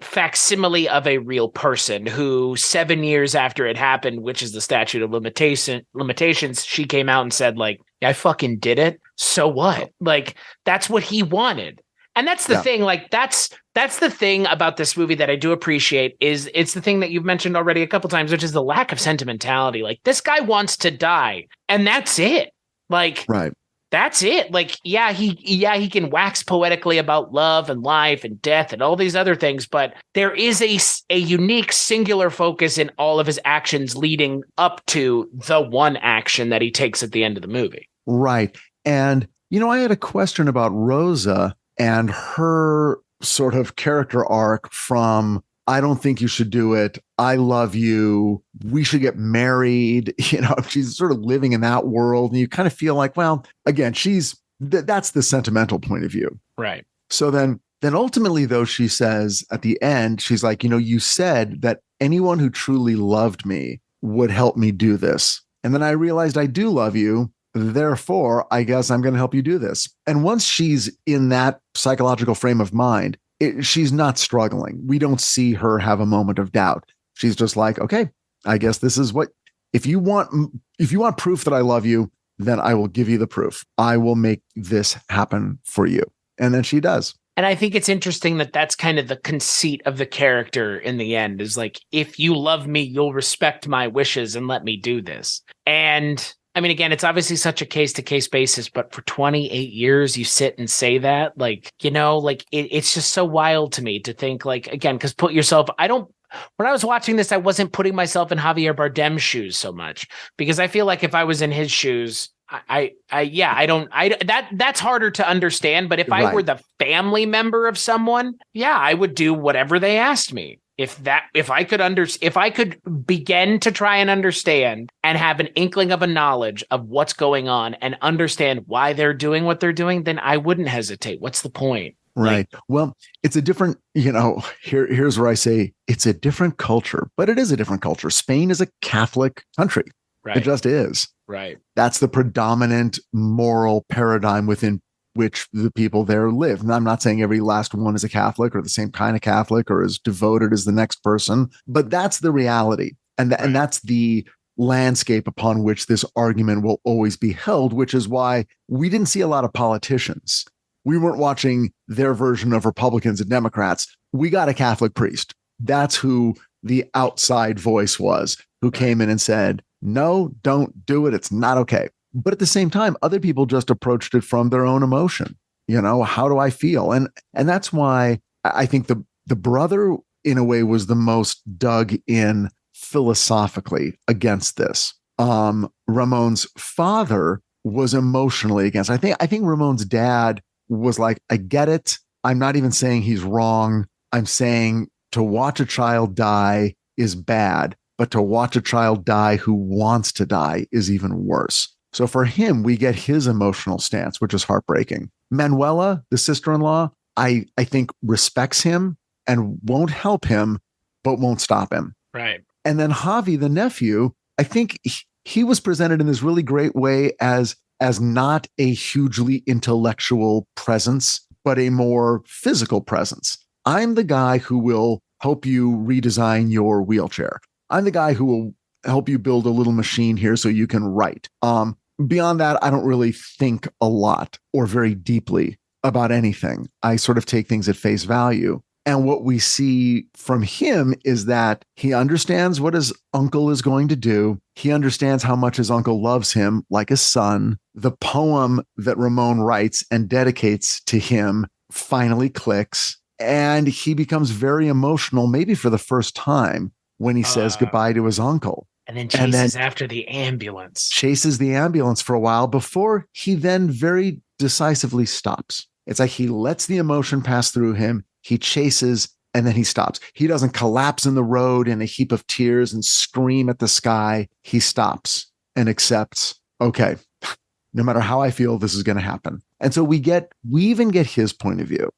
facsimile of a real person who 7 years after it happened, which is the statute of limitations, she came out and said, like, I fucking did it. So what? Like, that's what he wanted. And that's the thing, like, that's the thing about this movie that I do appreciate, is it's the thing that you've mentioned already a couple times, which is the lack of sentimentality. Like, this guy wants to die, and that's it. Like, right. That's it. Like, he can wax poetically about love and life and death and all these other things, but there is a unique singular focus in all of his actions leading up to the one action that he takes at the end of the movie. Right. And, I had a question about Rosa and her sort of character arc from, I don't think you should do it, I love you, we should get married. She's sort of living in that world. And you kind of feel like, well, again, that's the sentimental point of view. Right. So then ultimately, though, she says at the end, she's like, you said that anyone who truly loved me would help me do this. And then I realized I do love you. Therefore, I guess I'm going to help you do this. And once she's in that psychological frame of mind, she's not struggling. We don't see her have a moment of doubt. She's just like, okay, I guess this is what, if you want proof that I love you, then I will give you the proof. I will make this happen for you. And then she does. And I think it's interesting that that's kind of the conceit of the character in the end, is like, if you love me, you'll respect my wishes and let me do this. And I mean, again, it's obviously such a case-to-case basis, but for 28 years, you sit and say that, like, it's just so wild to me to think, like, again, because put yourself, when I was watching this, I wasn't putting myself in Javier Bardem's shoes so much, because I feel like if I was in his shoes, that's harder to understand. But if I were the family member of someone, I would do whatever they asked me. If I could begin to try and understand and have an inkling of a knowledge of what's going on and understand why they're doing what they're doing, then I wouldn't hesitate. What's the point? Right. Well, it's a different, here's where I say it's a different culture, but it is a different culture. Spain is a Catholic country. Right. It just is. Right. That's the predominant moral paradigm within which the people there live. And I'm not saying every last one is a Catholic or the same kind of Catholic or as devoted as the next person, but that's the reality. And that's the landscape upon which this argument will always be held, which is why we didn't see a lot of politicians. We weren't watching their version of Republicans and Democrats. We got a Catholic priest. That's who the outside voice was, who came in and said, no, don't do it. It's not okay. But at the same time, other people just approached it from their own emotion. How do I feel? And that's why I think the brother, in a way, was the most dug in philosophically against this. Ramon's father was emotionally against. I think Ramon's dad was like, I get it. I'm not even saying he's wrong. I'm saying to watch a child die is bad, but to watch a child die who wants to die is even worse. So for him, we get his emotional stance, which is heartbreaking. Manuela, the sister-in-law, I think respects him and won't help him, but won't stop him. Right. And then Javi, the nephew, I think he was presented in this really great way as not a hugely intellectual presence, but a more physical presence. I'm the guy who will help you redesign your wheelchair. I'm the guy who will help you build a little machine here so you can write. Beyond that, I don't really think a lot or very deeply about anything. I sort of take things at face value. And what we see from him is that he understands what his uncle is going to do. He understands how much his uncle loves him, like a son. The poem that Ramón writes and dedicates to him finally clicks. And he becomes very emotional, maybe for the first time, when he says goodbye to his uncle. And then chases after the ambulance. Chases the ambulance for a while before he then very decisively stops. It's like he lets the emotion pass through him. He chases and then he stops. He doesn't collapse in the road in a heap of tears and scream at the sky. He stops and accepts, okay, no matter how I feel, this is going to happen. And so we even get his point of view.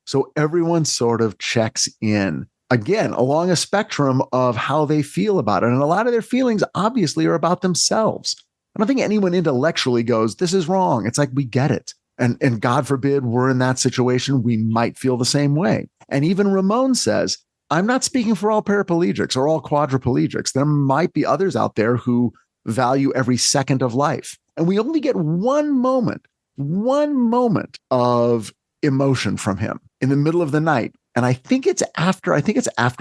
So everyone sort of checks in, again, along a spectrum of how they feel about it. And a lot of their feelings obviously are about themselves. I don't think anyone intellectually goes, this is wrong. It's like, we get it. And God forbid we're in that situation, we might feel the same way. And even Ramón says, I'm not speaking for all paraplegics or all quadriplegics. There might be others out there who value every second of life. And we only get one moment of emotion from him in the middle of the night. And I think it's after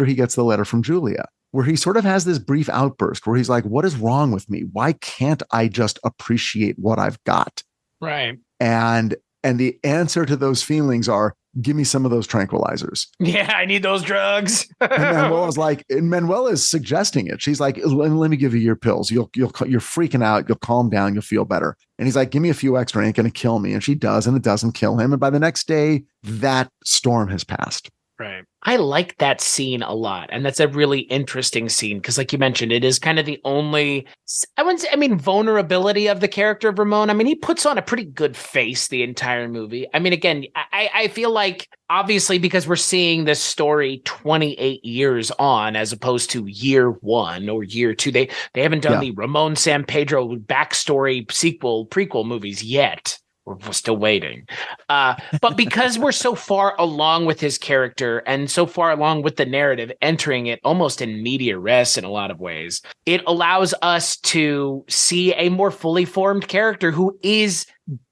he gets the letter from Julia, where he sort of has this brief outburst where he's like, what is wrong with me? Why can't I just appreciate what I've got? Right. And the answer to those feelings are, give me some of those tranquilizers. Yeah, I need those drugs. And Manuel is suggesting it. She's like, let me give you your pills. You're freaking out. You'll calm down. You'll feel better. And he's like, give me a few extra. Ain't going to kill me. And she does, and it doesn't kill him. And by the next day, that storm has passed. Right. I like that scene a lot. And that's a really interesting scene because, like you mentioned, it is kind of the only, vulnerability of the character of Ramón. I mean, he puts on a pretty good face the entire movie. I mean, again, I feel like, obviously, because we're seeing this story 28 years on as opposed to year one or year two. They haven't done the Ramón Sampedro backstory prequel movies yet. We're still waiting. But because we're so far along with his character and so far along with the narrative, entering it almost in media res in a lot of ways, it allows us to see a more fully formed character who is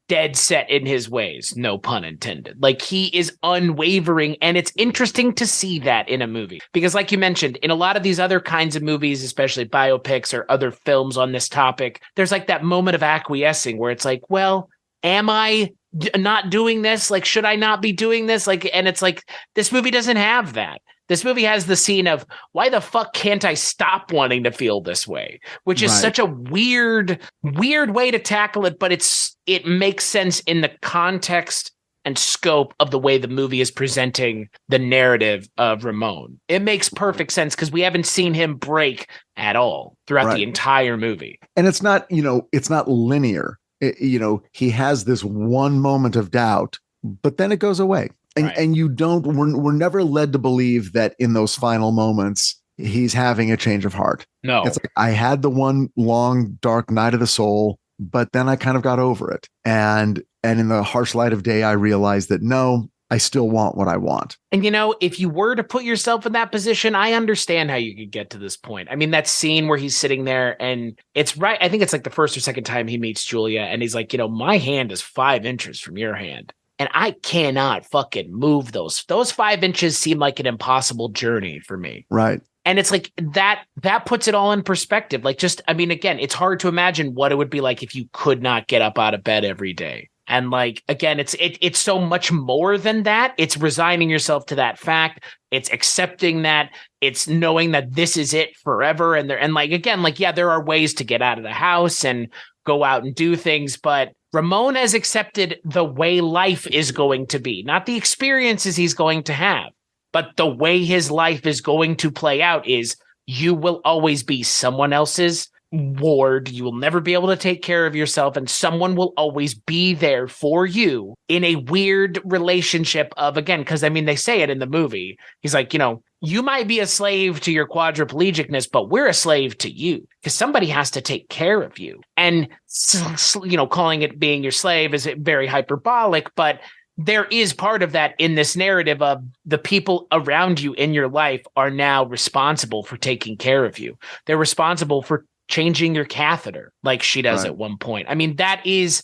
dead set in his ways, no pun intended. Like, he is unwavering, and it's interesting to see that in a movie. Because like you mentioned, in a lot of these other kinds of movies, especially biopics or other films on this topic, there's like that moment of acquiescing where it's like, well, am I not doing this? Like, should I not be doing this? Like, and it's like, this movie doesn't have that. This movie has the scene of, why the fuck can't I stop wanting to feel this way? Which is such a weird way to tackle it, but it makes sense in the context and scope of the way the movie is presenting the narrative of Ramón. It makes perfect sense because we haven't seen him break at all throughout the entire movie. And it's not linear. He has this one moment of doubt, but then it goes away. And we're never led to believe that in those final moments, he's having a change of heart. No. It's like, I had the one long, dark night of the soul, but then I kind of got over it. And in the harsh light of day, I realized that, no, I still want what I want. And, if you were to put yourself in that position, I understand how you could get to this point. I mean, that scene where he's sitting there and it's right. I think it's like the first or second time he meets Julia and he's like, my hand is 5 inches from your hand and I cannot fucking move those. Those 5 inches seem like an impossible journey for me. Right. And it's like that puts it all in perspective. Like, again, it's hard to imagine what it would be like if you could not get up out of bed every day. And like, again, it's so much more than that. It's resigning yourself to that fact. It's accepting that. It's knowing that this is it forever. And there are ways to get out of the house and go out and do things. But Ramón has accepted the way life is going to be, not the experiences he's going to have, but the way his life is going to play out is you will always be someone else's ward. You will never be able to take care of yourself, and someone will always be there for you in a weird relationship of, again, because I mean, they say it in the movie. He's like, you might be a slave to your quadriplegicness, but we're a slave to you because somebody has to take care of you. And, calling it being your slave is very hyperbolic, but there is part of that in this narrative of the people around you in your life are now responsible for taking care of you. They're responsible for changing your catheter like she does at one point. I mean, that is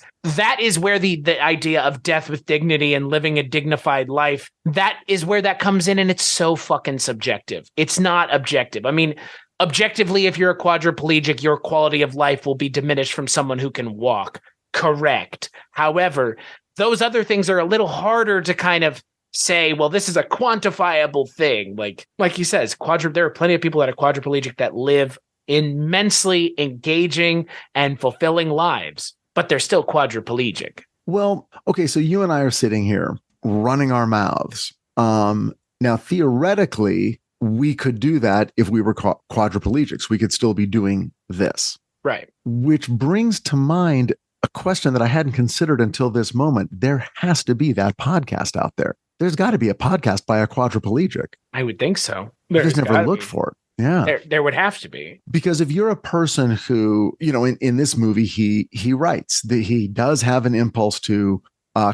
where the idea of death with dignity and living a dignified life, that is where that comes in. And it's so fucking subjective. It's not objective. I mean, objectively, if you're a quadriplegic, your quality of life will be diminished from someone who can walk. Correct. However, those other things are a little harder to kind of say, well, this is a quantifiable thing. Like he says, there are plenty of people that are quadriplegic that live immensely engaging and fulfilling lives, but they're still quadriplegic. Well, okay, so you and I are sitting here running our mouths. Now, theoretically, we could do that if we were quadriplegics. We could still be doing this. Right. Which brings to mind a question that I hadn't considered until this moment. There has to be that podcast out there. There's got to be a podcast by a quadriplegic. I would think so. I just never looked for it. Yeah, there would have to be. Because if you're a person who, in this movie, he writes that he does have an impulse to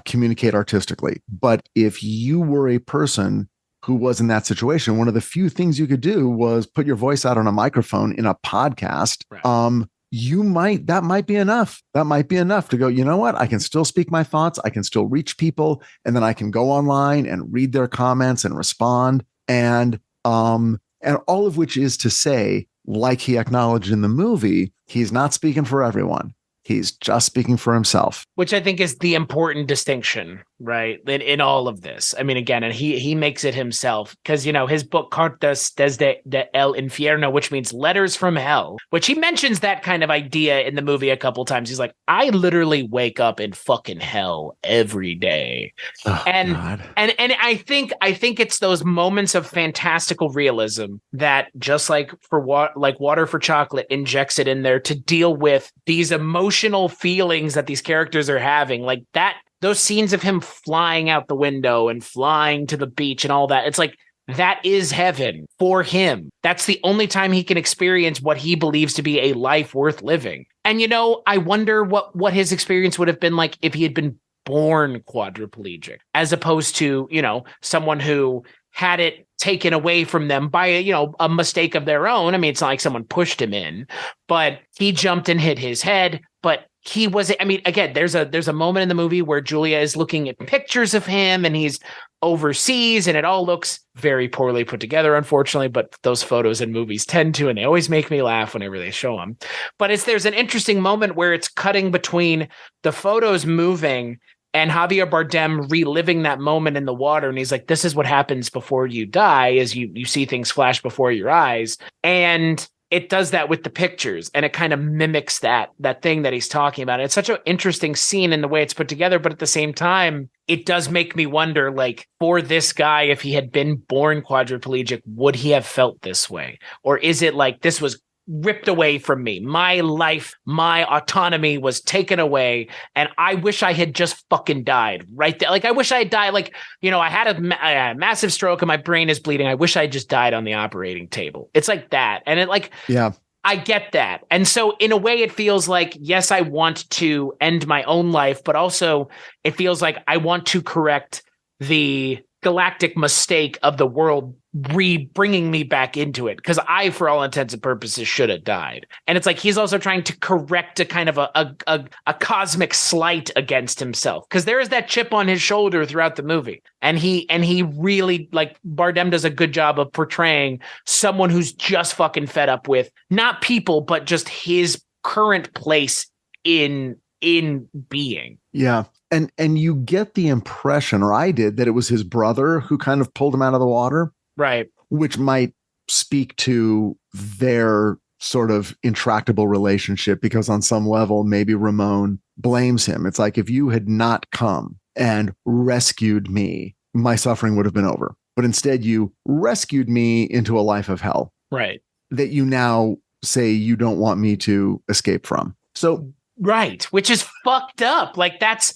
communicate artistically. But if you were a person who was in that situation, one of the few things you could do was put your voice out on a microphone in a podcast. Right. That might be enough. That might be enough to go, you know what? I can still speak my thoughts. I can still reach people. And then I can go online and read their comments and respond. And all of which is to say, like he acknowledged in the movie, he's not speaking for everyone. He's just speaking for himself. Which I think is the important distinction, right? In all of this. I mean, again, and he makes it himself because, his book, Cartas desde el Infierno, which means letters from hell, which he mentions that kind of idea in the movie a couple times. He's like, I literally wake up in fucking hell every day. Oh, and I think it's those moments of fantastical realism that just like Water for Chocolate injects it in there to deal with these emotional feelings that these characters are having, like that. Those scenes of him flying out the window and flying to the beach and all that, it's like that is heaven for him. That's the only time he can experience what he believes to be a life worth living. And I wonder what his experience would have been like if he had been born quadriplegic, as opposed to someone who had it taken away from them by a mistake of their own. I mean, it's not like someone pushed him in, but he jumped and hit his head. But he was, I mean, again, there's a moment in the movie where Julia is looking at pictures of him and he's overseas and it all looks very poorly put together, unfortunately, but those photos in movies tend to, and they always make me laugh whenever they show them. But there's an interesting moment where it's cutting between the photos moving and Javier Bardem reliving that moment in the water. And he's like, this is what happens before you die, as you see things flash before your eyes. And it does that with the pictures, and it kind of mimics that thing that he's talking about. It's such an interesting scene in the way it's put together, but at the same time, it does make me wonder, like, for this guy, if he had been born quadriplegic, would he have felt this way? Or is it like, this was ripped away from me. My life, my autonomy was taken away, and I wish I had just fucking died right there. Like, I wish I had died. Like, I had a massive stroke and my brain is bleeding. I wish I just died on the operating table. It's like that. And yeah, I get that. And so in a way it feels like, yes, I want to end my own life, but also it feels like I want to correct the galactic mistake of the world bringing me back into it, because I, for all intents and purposes, should have died. And it's like he's also trying to correct a kind of a cosmic slight against himself, because there is that chip on his shoulder throughout the movie, and he really, like, Bardem does a good job of portraying someone who's just fucking fed up with not people, but just his current place in being. Yeah. And you get the impression, or I did, that it was his brother who kind of pulled him out of the water. Right. Which might speak to their sort of intractable relationship, because on some level, maybe Ramon blames him. It's like, if you had not come and rescued me, my suffering would have been over. But instead, you rescued me into a life of hell. Right. That you now say you don't want me to escape from. So right, which is fucked up. Like that's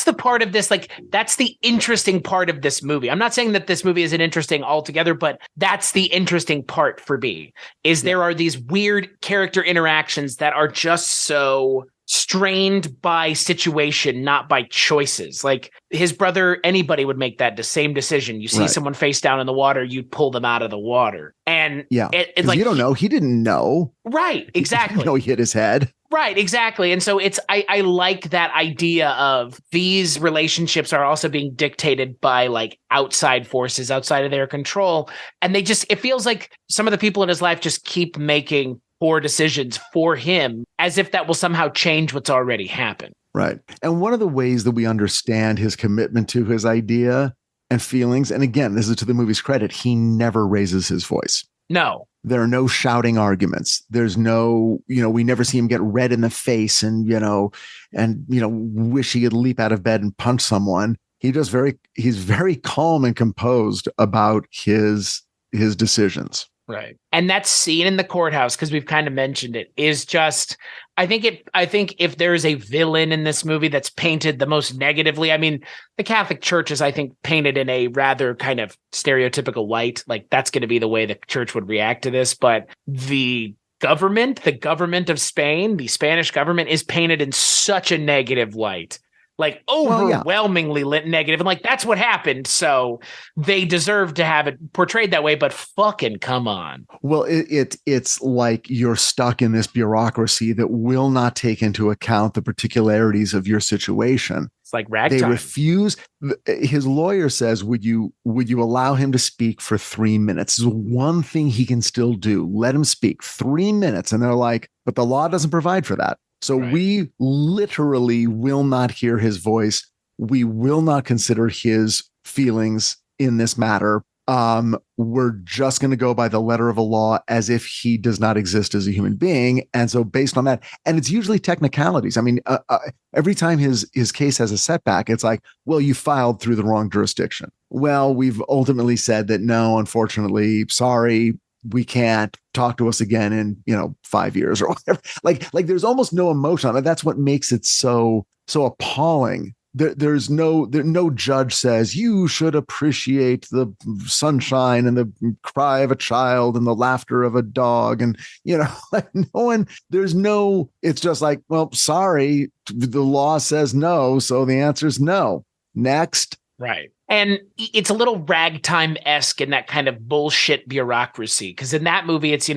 the part of this, like that's the interesting part of this movie. I'm not saying that this movie isn't interesting altogether, but that's the interesting part for me, is there are these weird character interactions that are just so strained by situation, not by choices. Like his brother, anybody would make that the same decision. You see someone face down in the water, you'd pull them out of the water. And it's like, you don't know. He didn't know. Right. Exactly. He hit his head. Right, exactly. And so I like that idea of these relationships are also being dictated by like outside forces outside of their control. And it feels like some of the people in his life just keep making poor decisions for him as if that will somehow change what's already happened. Right. And one of the ways that we understand his commitment to his idea and feelings, and again, this is to the movie's credit, he never raises his voice. No. There are no shouting arguments. There's no, we never see him get red in the face and wish he could leap out of bed and punch someone. He's very calm and composed about his decisions. Right. And that scene in the courthouse, because we've kind of mentioned it, is just, I think if there's a villain in this movie that's painted the most negatively, I mean, the Catholic Church is, I think, painted in a rather kind of stereotypical light. Like that's going to be the way the church would react to this. But the government of Spain, the Spanish government, is painted in such a negative light. Like overwhelmingly negative. And like, that's what happened. So they deserve to have it portrayed that way, but fucking come on. Well, it's like you're stuck in this bureaucracy that will not take into account the particularities of your situation. It's like ragtime. They refuse. His lawyer says, would you allow him to speak for 3 minutes? This is one thing he can still do. Let him speak 3 minutes. And they're like, but the law doesn't provide for that. So we literally will not hear his voice. We will not consider his feelings in this matter. We're just going to go by the letter of a law as if he does not exist as a human being. And so based on that, and it's usually technicalities. I mean, every time his case has a setback, it's like, well, you filed through the wrong jurisdiction. Well, we've ultimately said that, no, unfortunately, sorry, we can't, talk to us again in 5 years or whatever. Like there's almost no emotion. And that's what makes it so appalling. There's no judge says you should appreciate the sunshine and the cry of a child and the laughter of a dog. And, like no one, it's just like, well, sorry, the law says no. So the answer is no. Next. Right. And it's a little ragtime-esque in that kind of bullshit bureaucracy. Because in that movie, it's,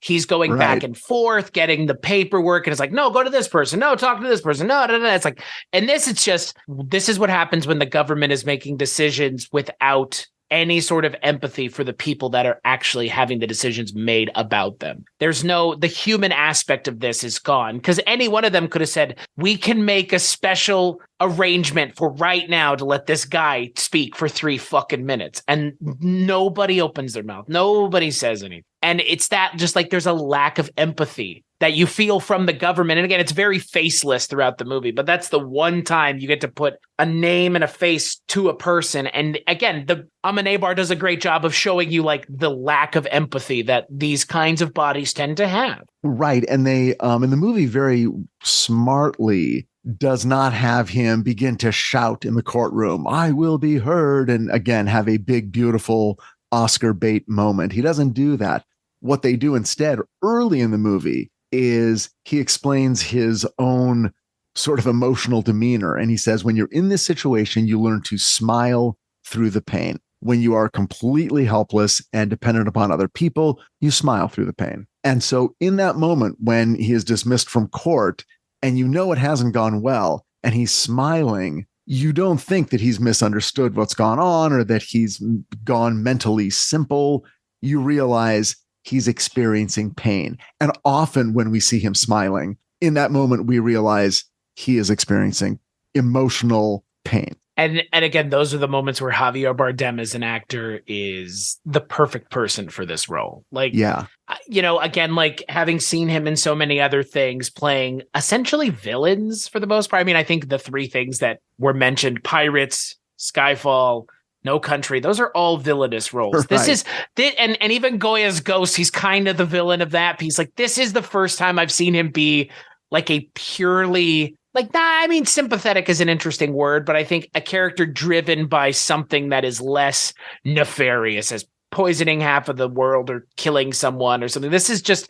he's going back and forth, getting the paperwork. And it's like, no, go to this person. No, talk to this person. No. It's like, and this is what happens when the government is making decisions without any sort of empathy for the people that are actually having the decisions made about them. The human aspect of this is gone, because any one of them could have said, we can make a special arrangement for right now to let this guy speak for 3 fucking minutes. And nobody opens their mouth. Nobody says anything. And it's that just like there's a lack of empathy that you feel from the government. And again, it's very faceless throughout the movie, but that's the one time you get to put a name and a face to a person. And again, the Amenábar does a great job of showing you like the lack of empathy that these kinds of bodies tend to have. Right. And they, in the movie very smartly does not have him begin to shout in the courtroom, I will be heard. And again, have a big, beautiful Oscar bait moment. He doesn't do that. What they do instead early in the movie is he explains his own sort of emotional demeanor. And he says, when you're in this situation, you learn to smile through the pain. When you are completely helpless and dependent upon other people, you smile through the pain. And so in that moment, when he is dismissed from court and it hasn't gone well and he's smiling, you don't think that he's misunderstood what's gone on or that he's gone mentally simple. You realize he's experiencing pain. And often when we see him smiling, in that moment, we realize he is experiencing emotional pain. And again, those are the moments where Javier Bardem as an actor is the perfect person for this role. Like, yeah, again, like having seen him in so many other things, playing essentially villains for the most part. I mean, I think the 3 things that were mentioned, Pirates, Skyfall, No Country. Those are all villainous roles. Right. This is, and even Goya's Ghost, he's kind of the villain of that piece. Like, this is the first time I've seen him be like a purely, like, I mean, sympathetic is an interesting word, but I think a character driven by something that is less nefarious, as poisoning half of the world or killing someone or something. This is just,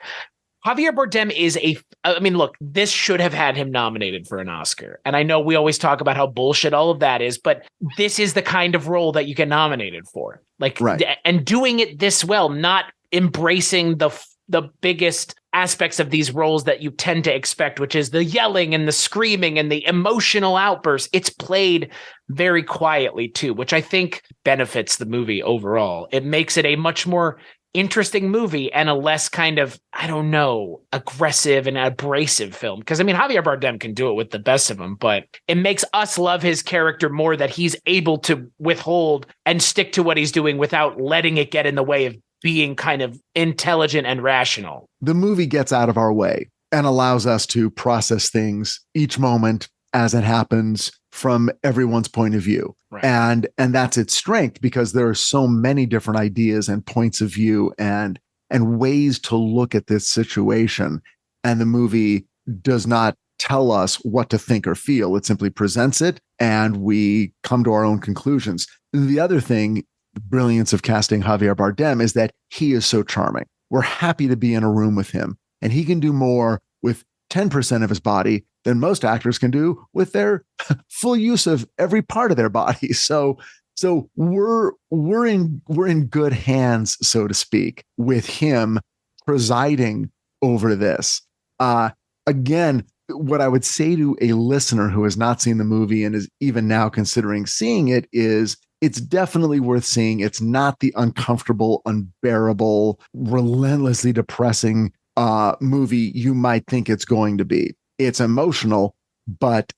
Javier Bardem is I mean, look, this should have had him nominated for an Oscar. And I know we always talk about how bullshit all of that is, but this is the kind of role that you get nominated for. Like, right. And doing it this well, not embracing the biggest aspects of these roles that you tend to expect, which is the yelling and the screaming and the emotional outbursts. It's played very quietly too, which I think benefits the movie overall. It makes it a much more interesting movie and a less kind of, I don't know, aggressive and abrasive film. Because I mean, Javier Bardem can do it with the best of them, but it makes us love his character more that he's able to withhold and stick to what he's doing without letting it get in the way of being kind of intelligent and rational. The movie gets out of our way and allows us to process things each moment as it happens from everyone's point of view. Right. And that's its strength, because there are so many different ideas and points of view and ways to look at this situation. And the movie does not tell us what to think or feel. It simply presents it and we come to our own conclusions. The other thing, the brilliance of casting Javier Bardem, is that he is so charming. We're happy to be in a room with him, and he can do more with 10% of his body than most actors can do with their full use of every part of their body. So we're in good hands, so to speak, with him presiding over this. Again, what I would say to a listener who has not seen the movie and is even now considering seeing it is, it's definitely worth seeing. It's not the uncomfortable, unbearable, relentlessly depressing movie you might think it's going to be. It's emotional, but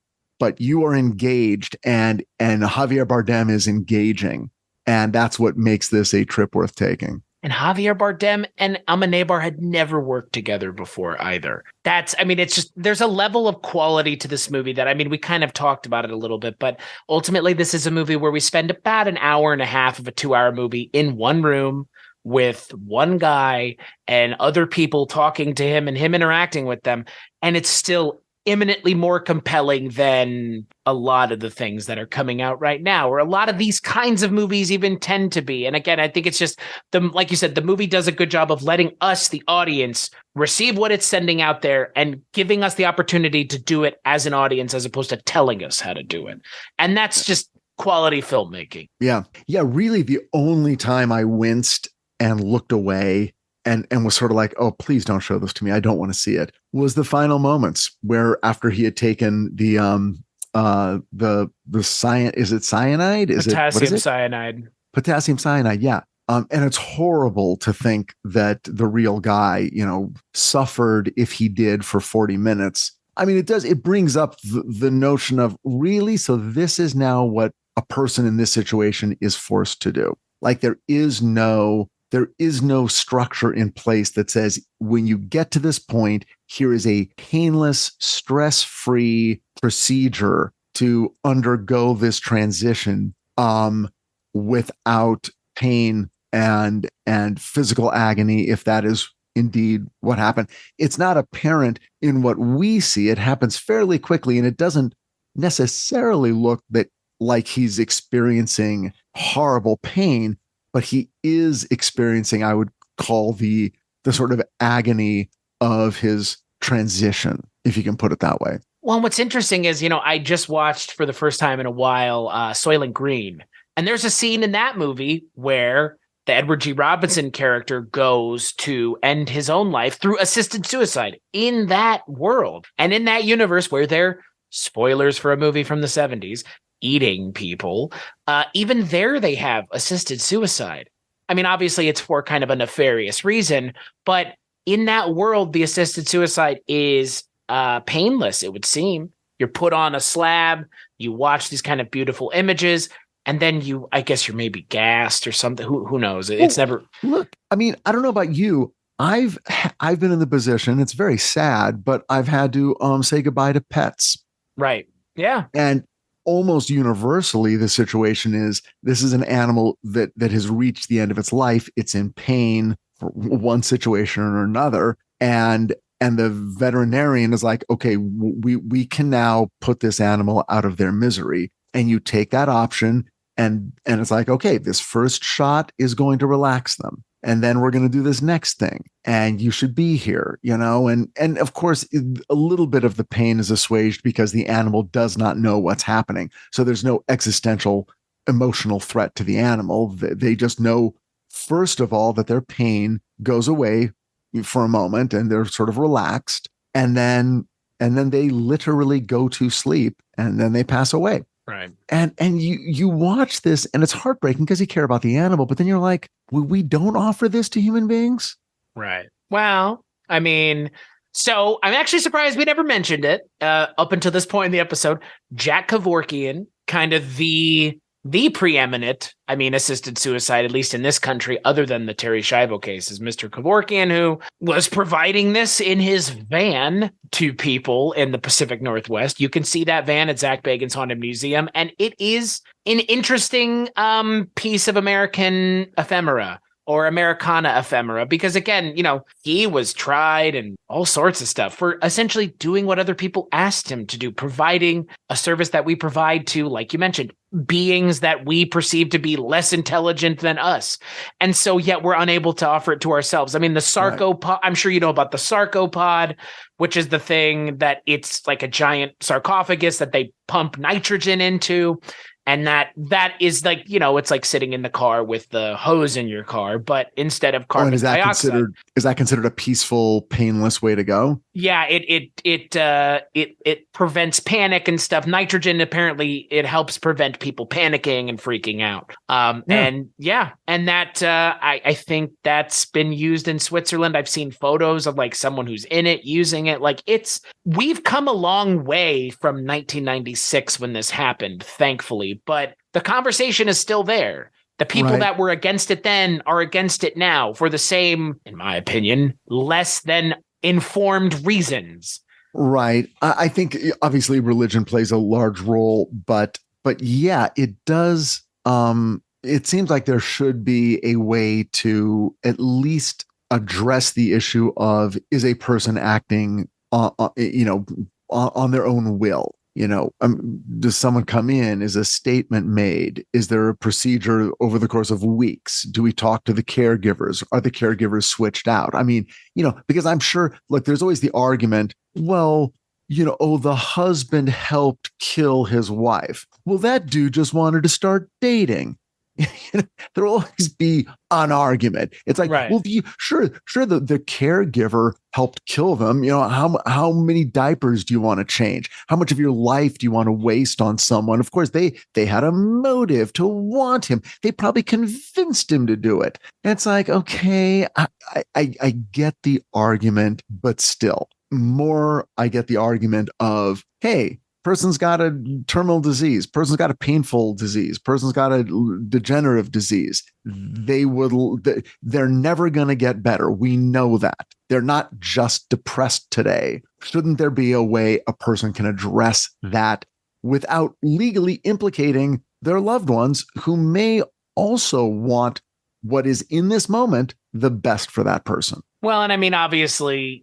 you are engaged, and Javier Bardem is engaging, and that's what makes this a trip worth taking. And Javier Bardem and Amenábar had never worked together before either. It's just, there's a level of quality to this movie that, I mean, we kind of talked about it a little bit, but ultimately this is a movie where we spend about an hour and a half of a 2-hour movie in one room with one guy and other people talking to him and him interacting with them. And it's still imminently more compelling than a lot of the things that are coming out right now, or a lot of these kinds of movies even tend to be. And again, I think it's just, like you said, the movie does a good job of letting us, the audience, receive what it's sending out there and giving us the opportunity to do it as an audience, as opposed to telling us how to do it. And that's just quality filmmaking. Yeah. Really, the only time I winced and looked away and was sort of like, oh, please don't show this to me, I don't want to see it, was the final moments where, after he had taken the cyanide, is it cyanide? Potassium cyanide. Potassium cyanide, yeah. And it's horrible to think that the real guy, suffered, if he did, for 40 minutes. I mean, it brings up the notion of, really? So this is now what a person in this situation is forced to do. Like, there is no structure in place that says, when you get to this point, here is a painless, stress-free procedure to undergo this transition without pain and physical agony, if that is indeed what happened. It's not apparent in what we see. It happens fairly quickly, and it doesn't necessarily look like he's experiencing horrible pain, but he is experiencing, I would call, the sort of agony of his transition, if you can put it that way. Well, what's interesting is, I just watched for the first time in a while Soylent Green. And there's a scene in that movie where the Edward G. Robinson character goes to end his own life through assisted suicide in that world. And in that universe where they're, spoilers for a movie from the 70s, eating people, even there they have assisted suicide. I mean, obviously it's for kind of a nefarious reason, but in that world, the assisted suicide is painless, it would seem. You're put on a slab, you watch these kind of beautiful images, and then I guess you're maybe gassed or something. Who knows? It's never. Look, I mean, I don't know about you. I've been in the position, it's very sad, but I've had to say goodbye to pets. Right. Yeah. And almost universally, the situation is this is an animal that has reached the end of its life. It's in pain for one situation or another. And the veterinarian is like, okay, we can now put this animal out of their misery. And you take that option, and it's like, okay, this first shot is going to relax them. And then we're going to do this next thing. And you should be here, and of course, a little bit of the pain is assuaged because the animal does not know what's happening. So there's no existential emotional threat to the animal. They just know, first of all, that their pain goes away for a moment and they're sort of relaxed. And then they literally go to sleep and then they pass away. Right. And you watch this and it's heartbreaking because you care about the animal, but then you're like, we don't offer this to human beings. Right. Well, I mean, so I'm actually surprised we never mentioned it up until this point in the episode. Jack Kevorkian, kind of the preeminent, assisted suicide, at least in this country, other than the Terry Schiavo case, is Mr. Kevorkian, who was providing this in his van to people in the Pacific Northwest. You can see that van at Zach Bagans' Haunted Museum, and it is an interesting piece of American ephemera, or Americana ephemera, because again, he was tried and all sorts of stuff for essentially doing what other people asked him to do, providing a service that we provide to, like you mentioned, beings that we perceive to be less intelligent than us. And so yet we're unable to offer it to ourselves. The sarcopod, right. I'm sure you know about the sarcopod, which is the thing that it's like a giant sarcophagus that they pump nitrogen into. And that is like, it's like sitting in the car with the hose in your car, but instead of carbon dioxide. Is that considered a peaceful, painless way to go? Yeah, it prevents panic and stuff. Nitrogen, apparently, it helps prevent people panicking and freaking out. And that I think that's been used in Switzerland. I've seen photos of like someone who's in it using it. Like we've come a long way from 1996 when this happened, thankfully. But the conversation is still there. The people that were against it then are against it now for the same, in my opinion, less than informed reasons. Right. I think obviously religion plays a large role, but yeah, it does. It seems like there should be a way to at least address the issue of, is a person acting on their own will? Does someone come in? Is a statement made? Is there a procedure over the course of weeks? Do we talk to the caregivers? Are the caregivers switched out? Because I'm sure, look, there's always the argument, well, the husband helped kill his wife. Well, that dude just wanted to start dating. There'll always be an argument. It's like, right. Well, sure, the caregiver helped kill them. How many diapers do you want to change? How much of your life do you want to waste on someone? Of course, they had a motive to want him. They probably convinced him to do it. And it's like, okay, I get the argument, but still more, I get the argument of, hey, person's got a terminal disease, person's got a painful disease, person's got a degenerative disease. They're never going to get better. We know that. They're not just depressed today. Shouldn't there be a way a person can address that without legally implicating their loved ones who may also want what is in this moment the best for that person? Well, and obviously,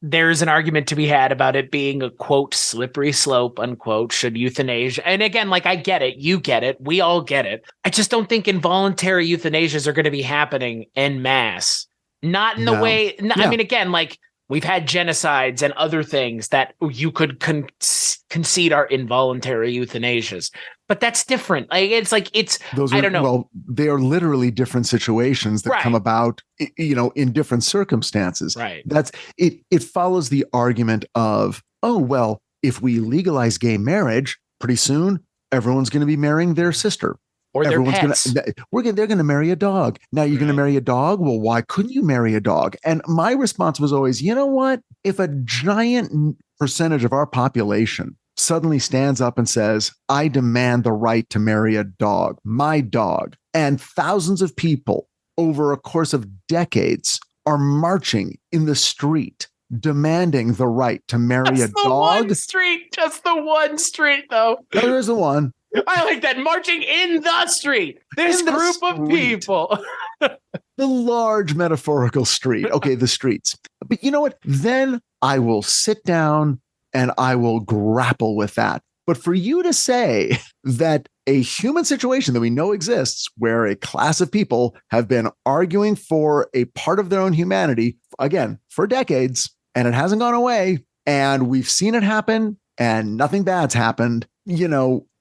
there's an argument to be had about it being a, quote, slippery slope, unquote, should euthanasia. And again, like, I get it. You get it. We all get it. I just don't think involuntary euthanasias are going to be happening en masse. Not in the way. Yeah. Again, like, we've had genocides and other things that you could concede are involuntary euthanasias. But that's different. I don't know. Well, they are literally different situations that come about, in different circumstances. Right. That's it. It follows the argument of, oh, well, if we legalize gay marriage, pretty soon everyone's going to be marrying their sister. Or their pets. They're going to marry a dog. Now you're going to marry a dog. Well, why couldn't you marry a dog? And my response was always, you know what? If a giant percentage of our population suddenly stands up and says, I demand the right to marry a dog, my dog, and thousands of people over a course of decades are marching in the street demanding the right to marry Just a the dog. one street, just the one street, though. There's the one. I like that, marching in the street. This In the group of street. people. The large metaphorical street. Okay, the streets. But you know what? Then I will sit down and I will grapple with that. But for you to say that a human situation that we know exists, where a class of people have been arguing for a part of their own humanity, again, for decades, and it hasn't gone away, and we've seen it happen, and nothing bad's happened,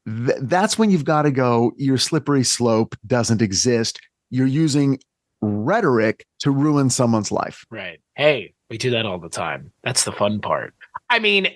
that's when you've got to go, your slippery slope doesn't exist. You're using rhetoric to ruin someone's life. Right. Hey, we do that all the time. That's the fun part. I mean,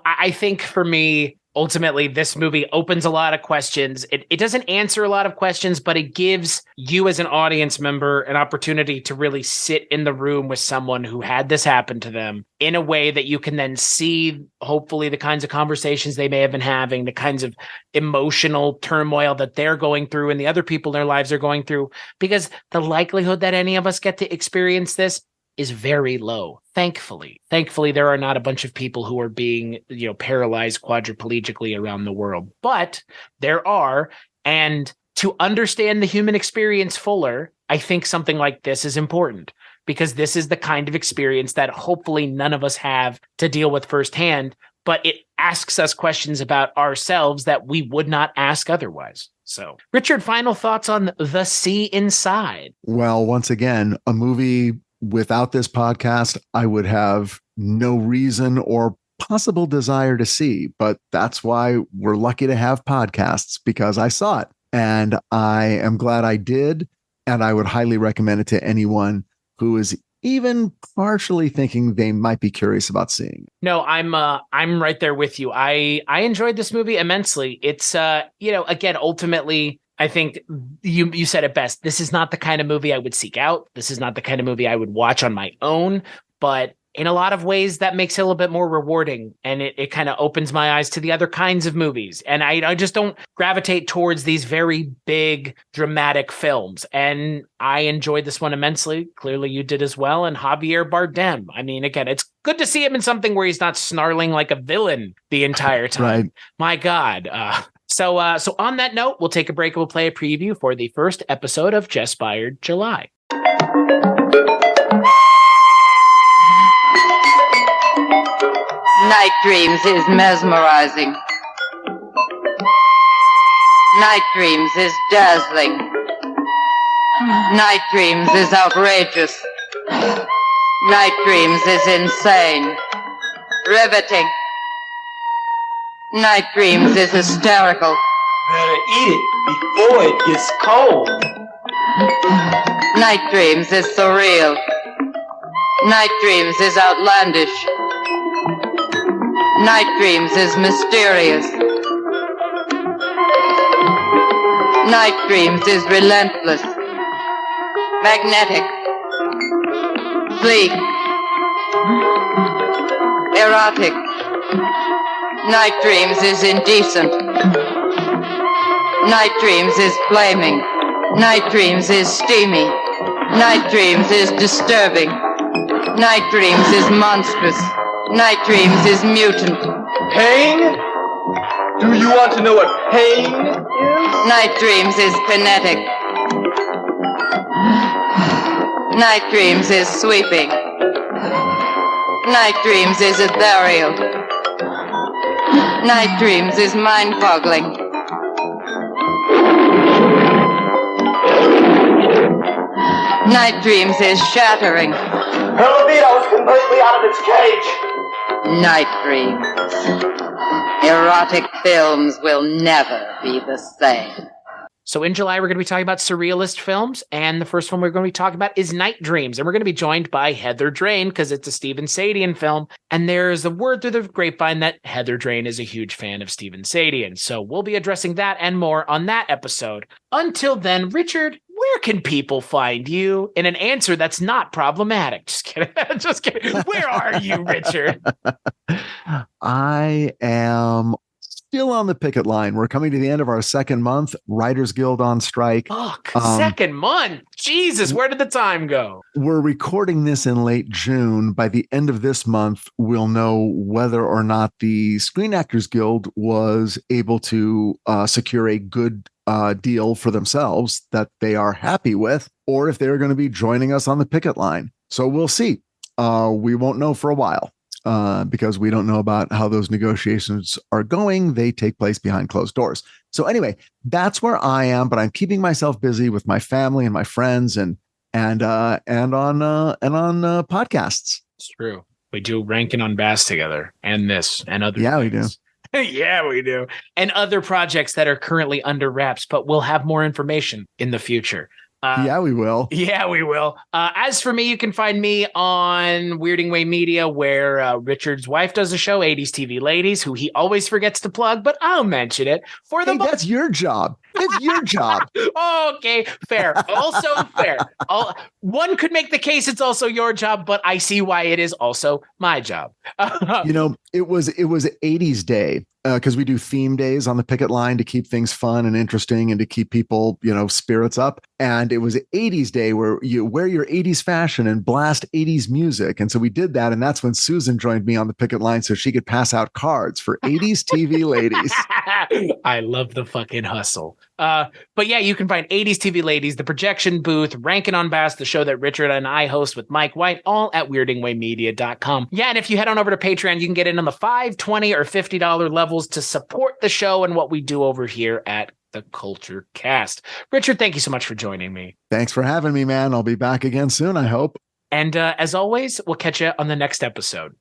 I think for me, ultimately, this movie opens a lot of questions. It doesn't answer a lot of questions, but it gives you as an audience member an opportunity to really sit in the room with someone who had this happen to them in a way that you can then see, hopefully, the kinds of conversations they may have been having, the kinds of emotional turmoil that they're going through and the other people in their lives are going through, because the likelihood that any of us get to experience this is very low. Thankfully, there are not a bunch of people who are being, paralyzed quadriplegically around the world, but there are. And to understand the human experience fuller, I think something like this is important, because this is the kind of experience that hopefully none of us have to deal with firsthand, but it asks us questions about ourselves that we would not ask otherwise. So, Richard, final thoughts on The Sea Inside? Well, once again, a movie without this podcast, I would have no reason or possible desire to see, but that's why we're lucky to have podcasts, because I saw it and I am glad I did. And I would highly recommend it to anyone who is even partially thinking they might be curious about seeing. No, I'm right there with you. I enjoyed this movie immensely. It's, again, ultimately, I think you said it best. This is not the kind of movie I would seek out. This is not the kind of movie I would watch on my own. But in a lot of ways, that makes it a little bit more rewarding. And it kind of opens my eyes to the other kinds of movies. And I just don't gravitate towards these very big, dramatic films. And I enjoyed this one immensely. Clearly, you did as well. And Javier Bardem. I mean, again, it's good to see him in something where he's not snarling like a villain the entire time. Right. My God. So on that note, we'll take a break and we'll play a preview for the first episode of Jess-Fired July. Night Dreams is mesmerizing. Night Dreams is dazzling. Night Dreams is outrageous. Night Dreams is insane. Riveting. Night Dreams is hysterical. Better eat it before it gets cold. Night Dreams is surreal. Night Dreams is outlandish. Night Dreams is mysterious. Night Dreams is relentless, magnetic, bleak, erotic. Night Dreams is indecent. Night Dreams is flaming. Night Dreams is steamy. Night Dreams is disturbing. Night Dreams is monstrous. Night Dreams is mutant. Pain? Do you want to know what pain is? Night Dreams is kinetic. Night Dreams is sweeping. Night Dreams is ethereal. Night Dreams is mind-boggling. Night Dreams is shattering. Her libido is completely out of its cage. Night Dreams. Erotic films will never be the same. So in July, we're going to be talking about surrealist films, and the first one we're going to be talking about is Night Dreams, and we're going to be joined by Heather Drain, because it's a Steven Sadian film, and there's a word through the grapevine that Heather Drain is a huge fan of Steven Sadian, so we'll be addressing that and more on that episode. Until then, Richard, where can people find you in an answer that's not problematic? Just kidding. Just kidding. Where are you, Richard? I am still on the picket line. We're coming to the end of our second month. Writers Guild on strike. Fuck, second month. Jesus, where did the time go? We're recording this in late June. By the end of this month, we'll know whether or not the Screen Actors Guild was able to secure a good deal for themselves that they are happy with, or if they're going to be joining us on the picket line. So we'll see. We won't know for a while. Because we don't know about how those negotiations are going. They take place behind closed doors. So anyway, that's where I am, but I'm keeping myself busy with my family and my friends and on podcasts. It's true. We do Rankin on Bass together and this and other things. We do. Yeah, we do. And other projects that are currently under wraps, but we'll have more information in the future. Yeah, we will. Yeah, we will. As for me, you can find me on Weirding Way Media, where Richard's wife does a show, 80s TV Ladies, who he always forgets to plug, but I'll mention it for the. Hey, that's your job. It's your job. Okay, fair. Also fair. One could make the case it's also your job, but I see why it is also my job. It was 80s Day. Because we do theme days on the picket line to keep things fun and interesting and to keep people, spirits up. And it was 80s Day where you wear your 80s fashion and blast 80s music. And so we did that. And that's when Susan joined me on the picket line so she could pass out cards for 80s TV Ladies. I love the fucking hustle. But yeah, you can find 80s TV Ladies, The Projection Booth, Rankin on Bass, the show that Richard and I host with Mike White, all at weirdingwaymedia.com. Yeah, and if you head on over to Patreon, you can get in on the $5, $20, or $50 levels to support the show and what we do over here at the Kulturecast. Richard, thank you so much for joining me. Thanks for having me, man. I'll be back again soon, I hope. And as always, we'll catch you on the next episode.